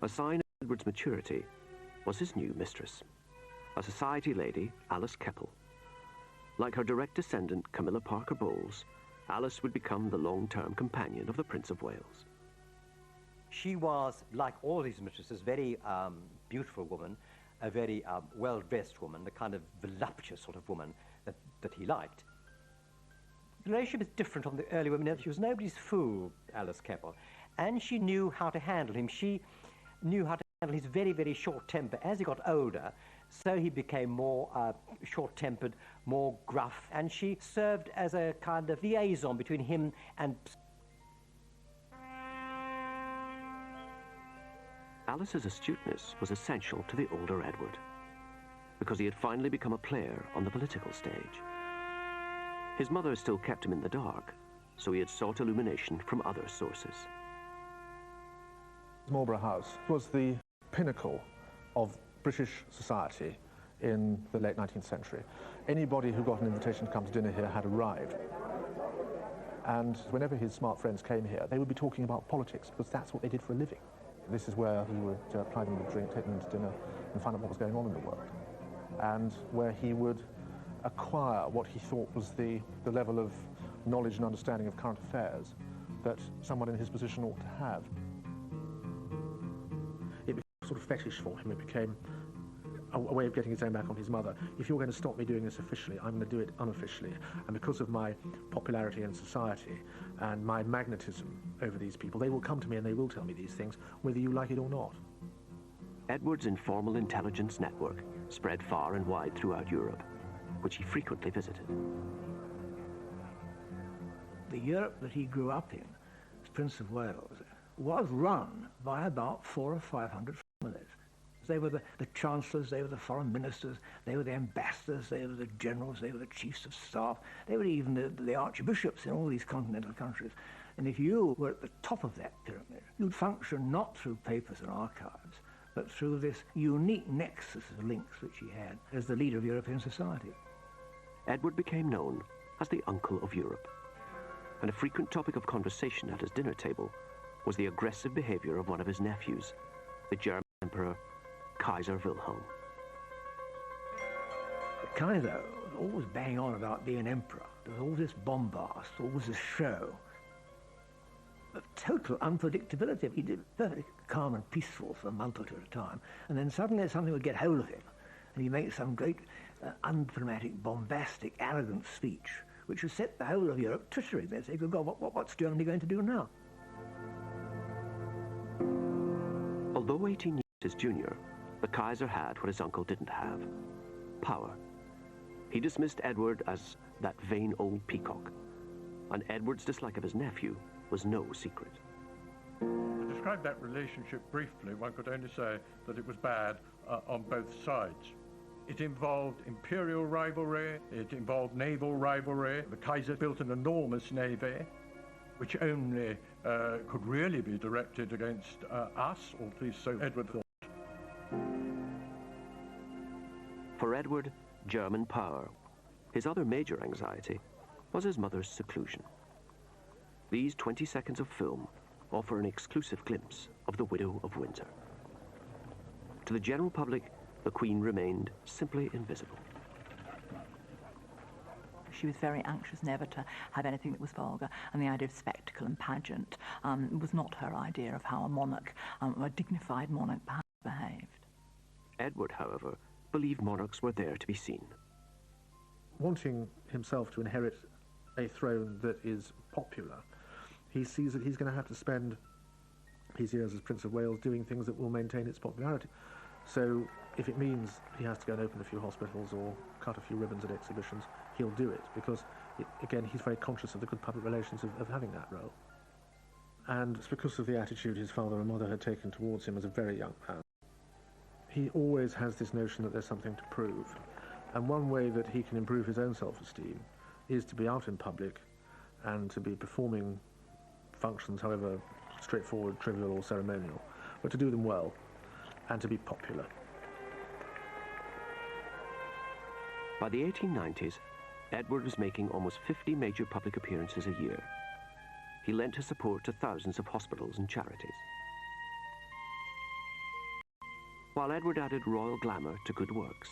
A sign of Edward's maturity was his new mistress, a society lady, Alice Keppel. Like her direct descendant, Camilla Parker Bowles, Alice would become the long-term companion of the Prince of Wales. She was, like all his mistresses, a very beautiful woman, a very well-dressed woman, the kind of voluptuous sort of woman that he liked. The relationship is different from the early women. She was nobody's fool, Alice Keppel, and she knew how to handle him. She knew how to handle his very, very short temper. As he got older, so he became more short-tempered, more gruff, and she served as a kind of liaison between him and... Alice's astuteness was essential to the older Edward, because he had finally become a player on the political stage. His mother still kept him in the dark, so he had sought illumination from other sources. Marlborough House was the pinnacle of British society in the late 19th century. Anybody who got an invitation to come to dinner here had arrived. And whenever his smart friends came here, they would be talking about politics, because that's what they did for a living. This is where he would ply them with a drink, take them to dinner, and find out what was going on in the world. And where he would acquire what he thought was the level of knowledge and understanding of current affairs that someone in his position ought to have. It became a sort of fetish for him. It became a way of getting his own back on his mother. If you're going to stop me doing this officially, I'm going to do it unofficially. And because of my popularity in society and my magnetism over these people, they will come to me and they will tell me these things, whether you like it or not. Edward's informal intelligence network spread far and wide throughout Europe, which he frequently visited. The Europe that he grew up in, as Prince of Wales, was run by about 400 or 500 families. They were the chancellors, they were the foreign ministers, they were the ambassadors, they were the generals, they were the chiefs of staff, they were even the archbishops in all these continental countries. And if you were at the top of that pyramid, you'd function not through papers and archives, but through this unique nexus of links which he had as the leader of European society. Edward became known as the Uncle of Europe, and a frequent topic of conversation at his dinner table was the aggressive behavior of one of his nephews, the German Emperor Kaiser Wilhelm. The Kaiser was always banging on about being emperor. There was all this bombast, all this show of total unpredictability. He did perfectly calm and peaceful for a month or two at a time, and then suddenly something would get hold of him, and he'd make some great undramatic, bombastic, arrogant speech, which would set the whole of Europe twittering. They'd say, good God, what's Germany going to do now? Although 18 years his junior, the Kaiser had what his uncle didn't have: power. He dismissed Edward as that vain old peacock, and Edward's dislike of his nephew was no secret. To describe that relationship briefly, one could only say that it was bad on both sides. It involved imperial rivalry, it involved naval rivalry. The Kaiser built an enormous navy, which only could really be directed against us, or at least so Edward thought. For Edward, German power, his other major anxiety, was his mother's seclusion. These 20 seconds of film offer an exclusive glimpse of the Widow of Windsor. To the general public, the Queen remained simply invisible. She was very anxious never to have anything that was vulgar, and the idea of spectacle and pageant was not her idea of how a monarch, a dignified monarch, perhaps behaved. Edward, however, believed monarchs were there to be seen. Wanting himself to inherit a throne that is popular, he sees that he's going to have to spend his years as Prince of Wales doing things that will maintain its popularity. So if it means he has to go and open a few hospitals or cut a few ribbons at exhibitions, he'll do it, because, again, he's very conscious of the good public relations of having that role. And it's because of the attitude his father and mother had taken towards him as a very young man. He always has this notion that there's something to prove. And one way that he can improve his own self-esteem is to be out in public and to be performing functions, however straightforward, trivial or ceremonial, but to do them well and to be popular. By the 1890s, Edward was making almost 50 major public appearances a year. He lent his support to thousands of hospitals and charities. While Edward added royal glamour to good works,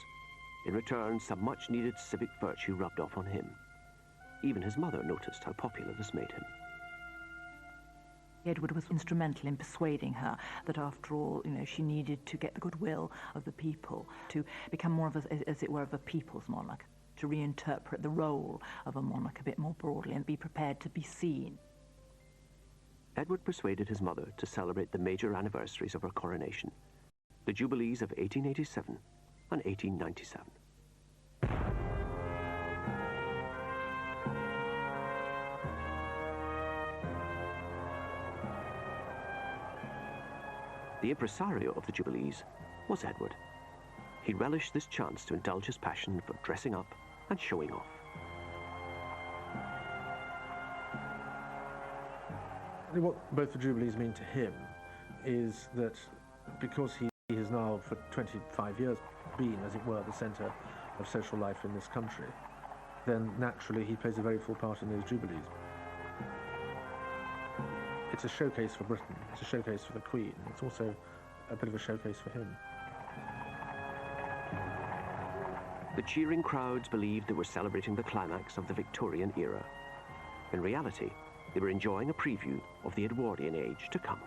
in return, some much-needed civic virtue rubbed off on him. Even his mother noticed how popular this made him. Edward was instrumental in persuading her that, after all, she needed to get the goodwill of the people, to become more of a, as it were, of a people's monarch, to reinterpret the role of a monarch a bit more broadly and be prepared to be seen. Edward persuaded his mother to celebrate the major anniversaries of her coronation, the Jubilees of 1887 and 1897. The impresario of the Jubilees was Edward. He relished this chance to indulge his passion for dressing up and showing off. What both the Jubilees mean to him is that because he has now for 25 years been, as it were, the centre of social life in this country, then naturally he plays a very full part in those Jubilees. It's a showcase for Britain, it's a showcase for the Queen, it's also a bit of a showcase for him. The cheering crowds believed they were celebrating the climax of the Victorian era. In reality, they were enjoying a preview of the Edwardian age to come.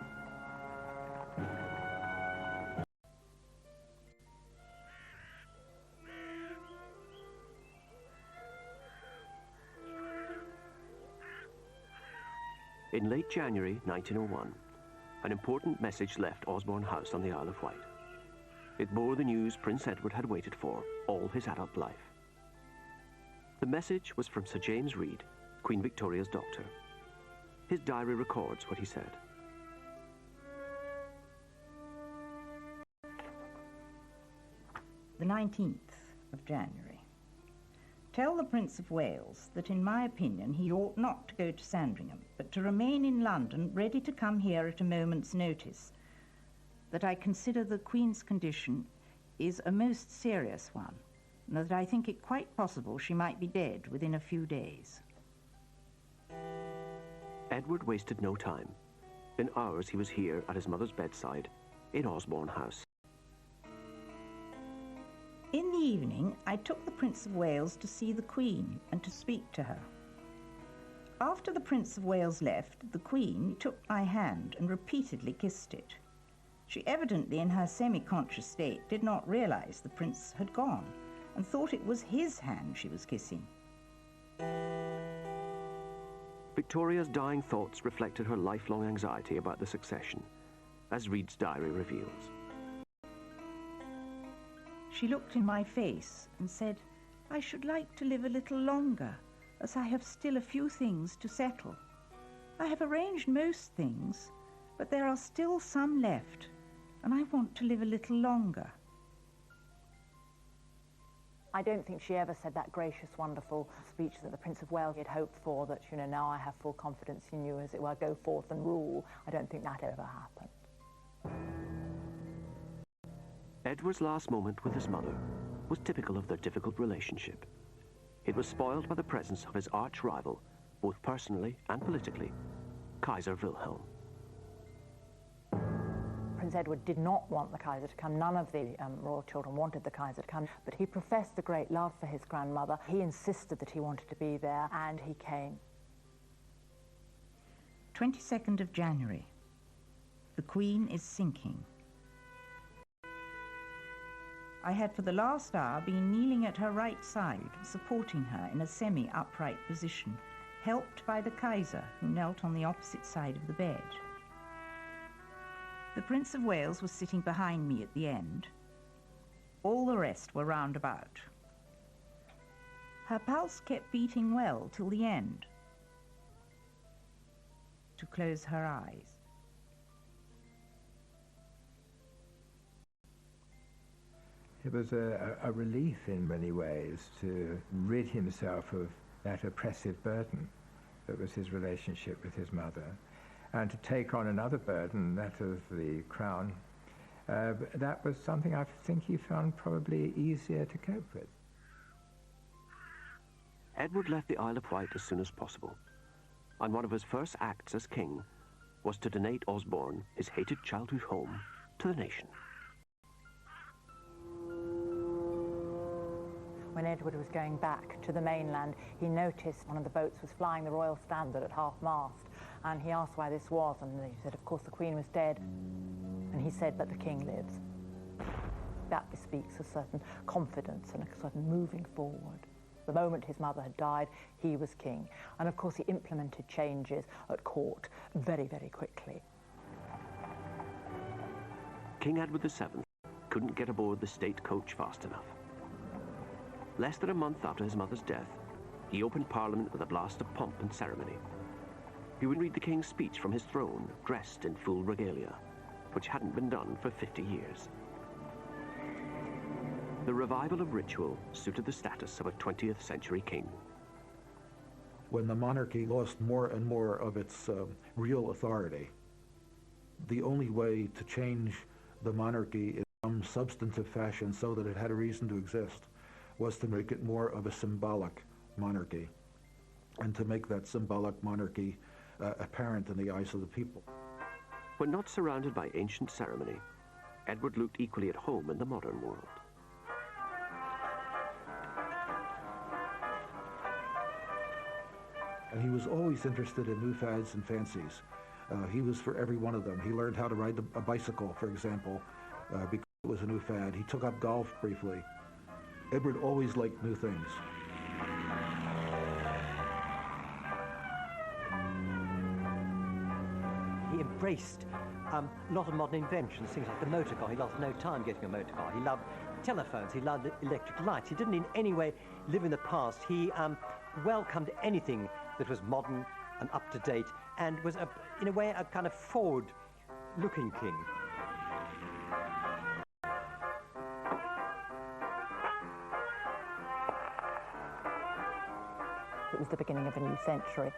In late January 1901, an important message left Osborne House on the Isle of Wight. It bore the news Prince Edward had waited for all his adult life. The message was from Sir James Reed, Queen Victoria's doctor. His diary records what he said. The 19th of January. Tell the Prince of Wales that in my opinion he ought not to go to Sandringham, but to remain in London, ready to come here at a moment's notice. That I consider the Queen's condition is a most serious one, and that I think it quite possible she might be dead within a few days. Edward wasted no time. In hours he was here at his mother's bedside in Osborne House. In the evening, I took the Prince of Wales to see the Queen and to speak to her. After the Prince of Wales left, the Queen took my hand and repeatedly kissed it. She evidently, in her semi-conscious state, did not realize the Prince had gone and thought it was his hand she was kissing. Victoria's dying thoughts reflected her lifelong anxiety about the succession, as Reed's diary reveals. She looked in my face and said, I should like to live a little longer, as I have still a few things to settle. I have arranged most things, but there are still some left, and I want to live a little longer. I don't think she ever said that gracious, wonderful speech that the Prince of Wales had hoped for, that, now I have full confidence in you, as it were, go forth and rule. I don't think that ever happened. Edward's last moment with his mother was typical of their difficult relationship. It was spoiled by the presence of his arch-rival, both personally and politically, Kaiser Wilhelm. Prince Edward did not want the Kaiser to come. None of the royal children wanted the Kaiser to come, but he professed a great love for his grandmother. He insisted that he wanted to be there, and he came. 22nd of January. The Queen is sinking. I had for the last hour been kneeling at her right side, supporting her in a semi-upright position, helped by the Kaiser, who knelt on the opposite side of the bed. The Prince of Wales was sitting behind me at the end. All the rest were round about. Her pulse kept beating well till the end, to close her eyes. It was a relief in many ways to rid himself of that oppressive burden that was his relationship with his mother, and to take on another burden, that of the crown. That was something I think he found probably easier to cope with. Edward left the Isle of Wight as soon as possible, and one of his first acts as king was to donate Osborne, his hated childhood home, to the nation. When Edward was going back to the mainland, he noticed one of the boats was flying the royal standard at half-mast, and he asked why this was, and he said, of course, the Queen was dead. And he said, but the King lives. That bespeaks a certain confidence and a certain moving forward. The moment his mother had died, he was king. And of course, he implemented changes at court very, very quickly. King Edward VII couldn't get aboard the state coach fast enough. Less than a month after his mother's death, he opened Parliament with a blast of pomp and ceremony. He would read the King's speech from his throne, dressed in full regalia, which hadn't been done for 50 years. The revival of ritual suited the status of a 20th century king. When the monarchy lost more and more of its real authority, the only way to change the monarchy in some substantive fashion so that it had a reason to exist was to make it more of a symbolic monarchy, and to make that symbolic monarchy apparent in the eyes of the people. When not surrounded by ancient ceremony, Edward looked equally at home in the modern world. And he was always interested in new fads and fancies. He was for every one of them. He learned how to ride a bicycle, for example, because it was a new fad. He took up golf briefly. Edward always liked new things. He embraced a lot of modern inventions, things like the motor car. He lost no time getting a motor car. He loved telephones. He loved electric lights. He didn't in any way live in the past. He welcomed anything that was modern and up to date, and was, in a way, a kind of forward-looking king. It was the beginning of a new century.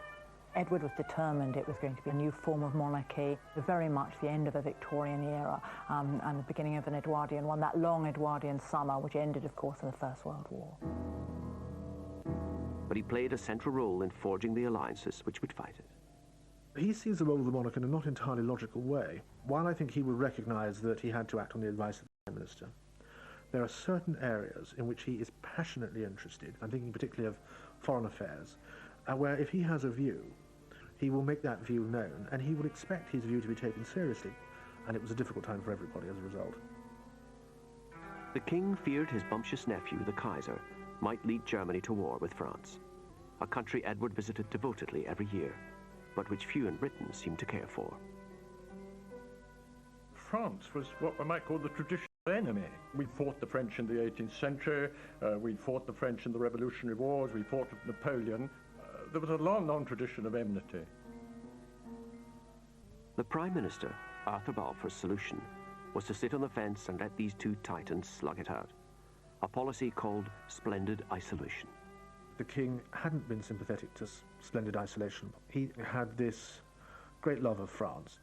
Edward was determined it was going to be a new form of monarchy, very much the end of the Victorian era and the beginning of an Edwardian one, that long Edwardian summer, which ended, of course, in the First World War. But he played a central role in forging the alliances which would fight it. He sees the role of the monarch in a not entirely logical way. While I think he would recognise that he had to act on the advice of the Prime Minister, there are certain areas in which he is passionately interested. I'm thinking particularly of foreign affairs, where if he has a view, he will make that view known, and he will expect his view to be taken seriously. And it was a difficult time for everybody as a result. The king feared his bumptious nephew, the Kaiser, might lead Germany to war with France, a country Edward visited devotedly every year, but which few in Britain seemed to care for. France was what we might call the traditional enemy. We fought the French in the 18th century, we fought the French in the Revolutionary Wars, we fought Napoleon. There was a long, long tradition of enmity. The Prime Minister, Arthur Balfour's solution was to sit on the fence and let these two titans slug it out, a policy called splendid isolation. The king hadn't been sympathetic to splendid isolation. He had this great love of France.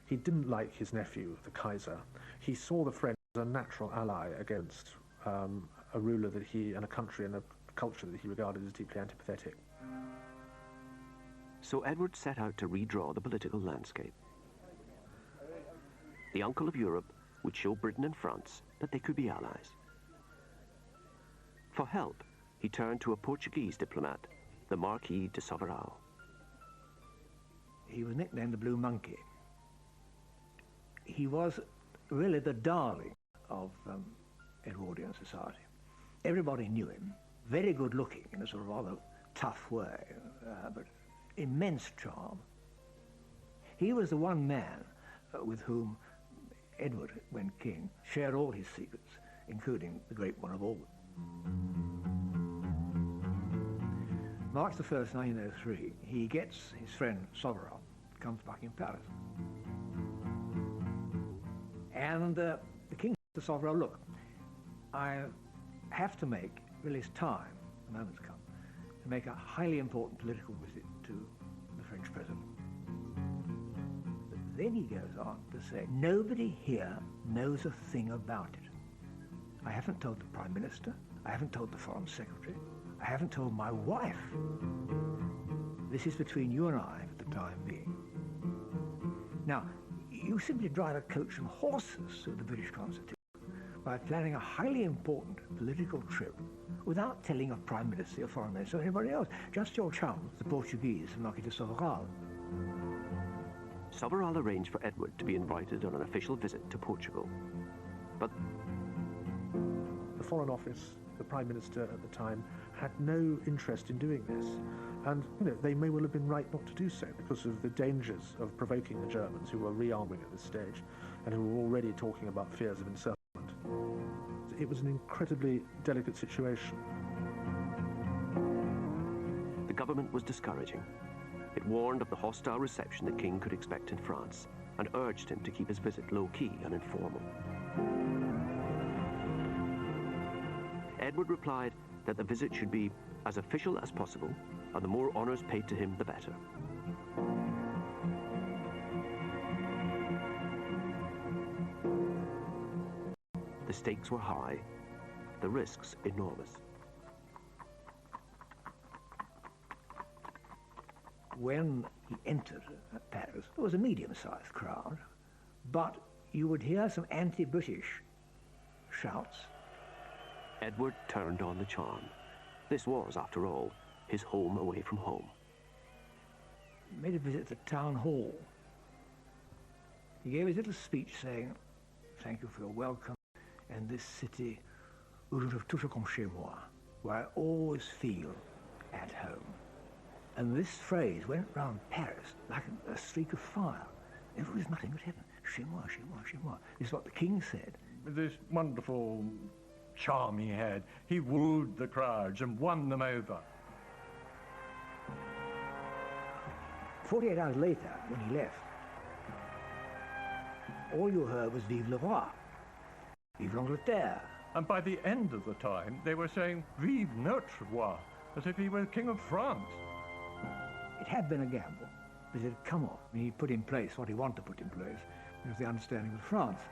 He didn't like his nephew, the Kaiser. He saw the French as a natural ally against a ruler that he, and a country and a culture that he regarded as deeply antipathetic. So Edward set out to redraw the political landscape. The uncle of Europe would show Britain and France that they could be allies. For help, he turned to a Portuguese diplomat, the Marquis de Soberao. He was nicknamed the Blue Monkey. He was really the darling of Edwardian society. Everybody knew him, very good looking in a sort of rather tough way, but immense charm. He was the one man with whom Edward, when king, shared all his secrets, including the great one of all. March the 1st, 1903, he gets his friend Sovereign, comes to Buckingham Palace. And the king says to Sovereign, look, I have to make, release time, the moment's come, to make a highly important political visit to the French president. But then he goes on to say, nobody here knows a thing about it. I haven't told the Prime Minister, I haven't told the Foreign Secretary, I haven't told my wife. This is between you and I for the time being. Now, you simply drive a coach and horses through the British Constitution by planning a highly important political trip without telling a Prime Minister, a Foreign Minister, or anybody else. Just your chums, the Portuguese, the Marquis de Soveral. Soveral arranged for Edward to be invited on an official visit to Portugal. But the Foreign Office, the Prime Minister at the time, had no interest in doing this. And, you know, they may well have been right not to do so because of the dangers of provoking the Germans, who were rearming at this stage and who were already talking about fears of encirclement. It was an incredibly delicate situation. the government was discouraging. It warned of the hostile reception the king could expect in France and urged him to keep his visit low-key and informal. Edward replied that the visit should be as official as possible, and the more honours paid to him, the better. The stakes were high, the risks enormous. When he entered Paris, there was a medium-sized crowd, but you would hear some anti-British shouts. Edward turned on the charm. This was, after all, his home away from home. He made a visit to the town hall. He gave his little speech saying, "Thank you for your welcome, and this city où je trouve toujours comme chez moi, where I always feel at home." And this phrase went round Paris like a streak of fire. Everyone was nothing but heaven. Chez moi, chez moi, chez moi. This is what the king said. With this wonderful charm he had, he wooed the crowds and won them over. 48 hours later, when he left, all you heard was "Vive le roi," "Vive l'Angleterre." And by the end of the time, they were saying "Vive notre roi," as if he were King of France. It had been a gamble, but it had come off. He put in place what he wanted to put in place. It was the understanding with France.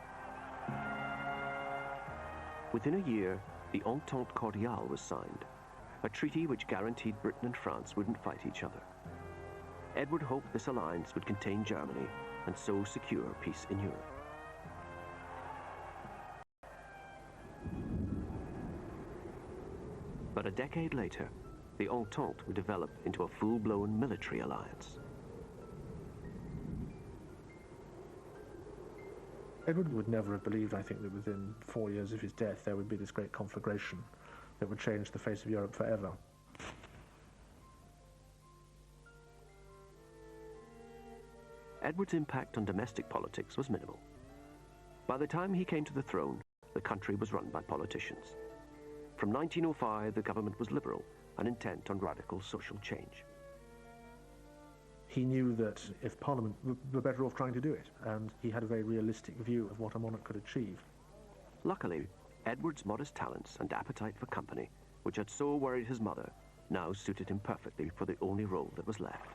Within a year, the Entente Cordiale was signed, a treaty which guaranteed Britain and France wouldn't fight each other. Edward hoped this alliance would contain Germany and so secure peace in Europe. But a decade later, the Entente would develop into a full-blown military alliance. Edward would never have believed, I think, that within 4 years of his death there would be this great conflagration that would change the face of Europe forever. Edward's impact on domestic politics was minimal. By the time he came to the throne, the country was run by politicians. From 1905, the government was liberal and intent on radical social change. He knew that if Parliament were better off trying to do it, and he had a very realistic view of what a monarch could achieve. Luckily, Edward's modest talents and appetite for company, which had so worried his mother, now suited him perfectly for the only role that was left.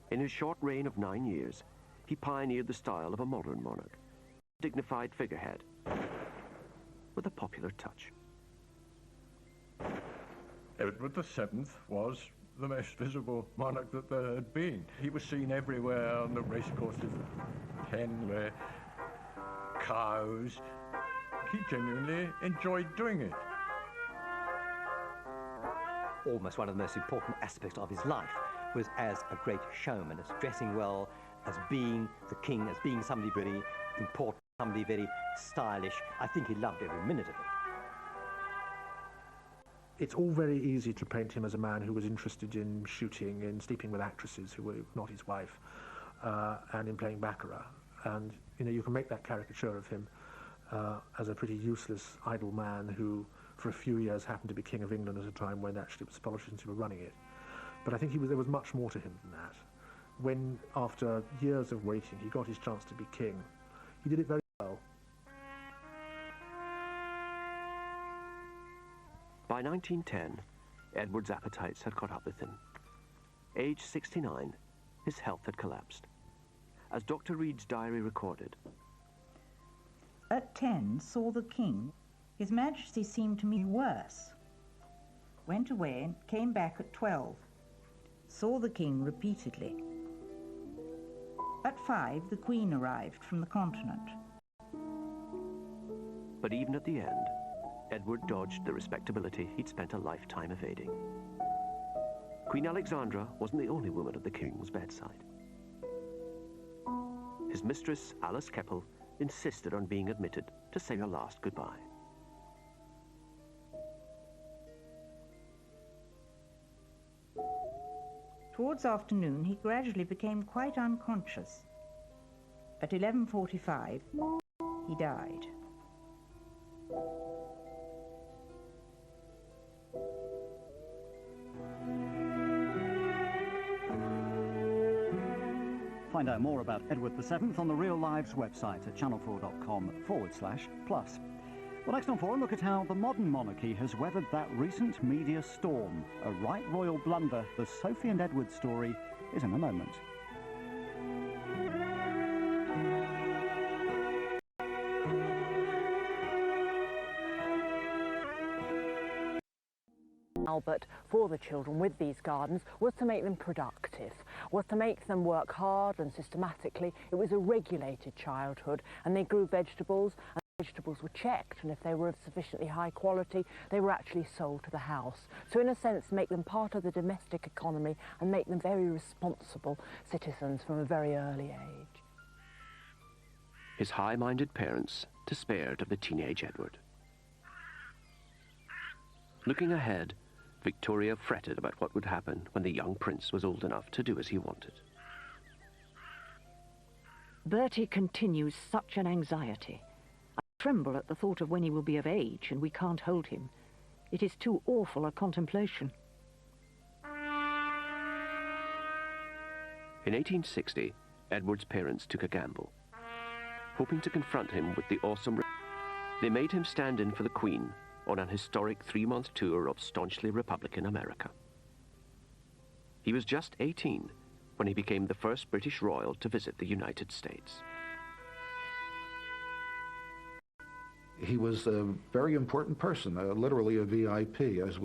In his short reign of 9 years, he pioneered the style of a modern monarch, a dignified figurehead, with a popular touch. Edward VII was the most visible monarch that there had been. He was seen everywhere on the racecourses, Henley, cows. He genuinely enjoyed doing it. Almost one of the most important aspects of his life was as a great showman, as dressing well, as being the king, as being somebody really important. somebody very stylish. I think he loved every minute of it. It's all very easy to paint him as a man who was interested in shooting, in sleeping with actresses who were not his wife, and in playing baccarat. And, you know, you can make that caricature of him as a pretty useless, idle man who, for a few years, happened to be King of England at a time when actually it was politicians who were running it. But I think there was much more to him than that. When, after years of waiting, he got his chance to be king, he did it very well. By 1910, Edward's appetites had caught up with him. Aged 69, his health had collapsed. As Dr. Reed's diary recorded, At 10, saw the king. His Majesty seemed to me worse. Went away and came back at 12. Saw the king repeatedly. At 5, the Queen arrived from the continent. but even at the end, Edward dodged the respectability he'd spent a lifetime evading. Queen Alexandra wasn't the only woman at the king's bedside. His mistress, Alice Keppel, insisted on being admitted to say her last goodbye. Towards afternoon, he gradually became quite unconscious. At 11:45, he died. Find out more about Edward VII on the Real Lives website at channel4.com/plus. Well, next on 4, look at how the modern monarchy has weathered that recent media storm. A right royal blunder, the Sophie and Edward story, is in a moment. Albert, for the children with these gardens, was to make them productive, was to make them work hard and systematically. It was a regulated childhood, and they grew vegetables, and vegetables were checked, and if they were of sufficiently high quality, they were actually sold to the house. So in a sense, make them part of the domestic economy and make them very responsible citizens from a very early age. His high-minded parents despaired of the teenage Edward. Looking ahead, Victoria fretted about what would happen when the young prince was old enough to do as he wanted. Bertie continues such an anxiety. I tremble at the thought of when he will be of age and we can't hold him. It is too awful a contemplation. In 1860, Edward's parents took a gamble. Hoping to confront him with the awesome... They made him stand in for the Queen on an historic 3-month tour of staunchly Republican America. He was just 18 when he became the first British royal to visit the United States. He was a very important person, literally a VIP, as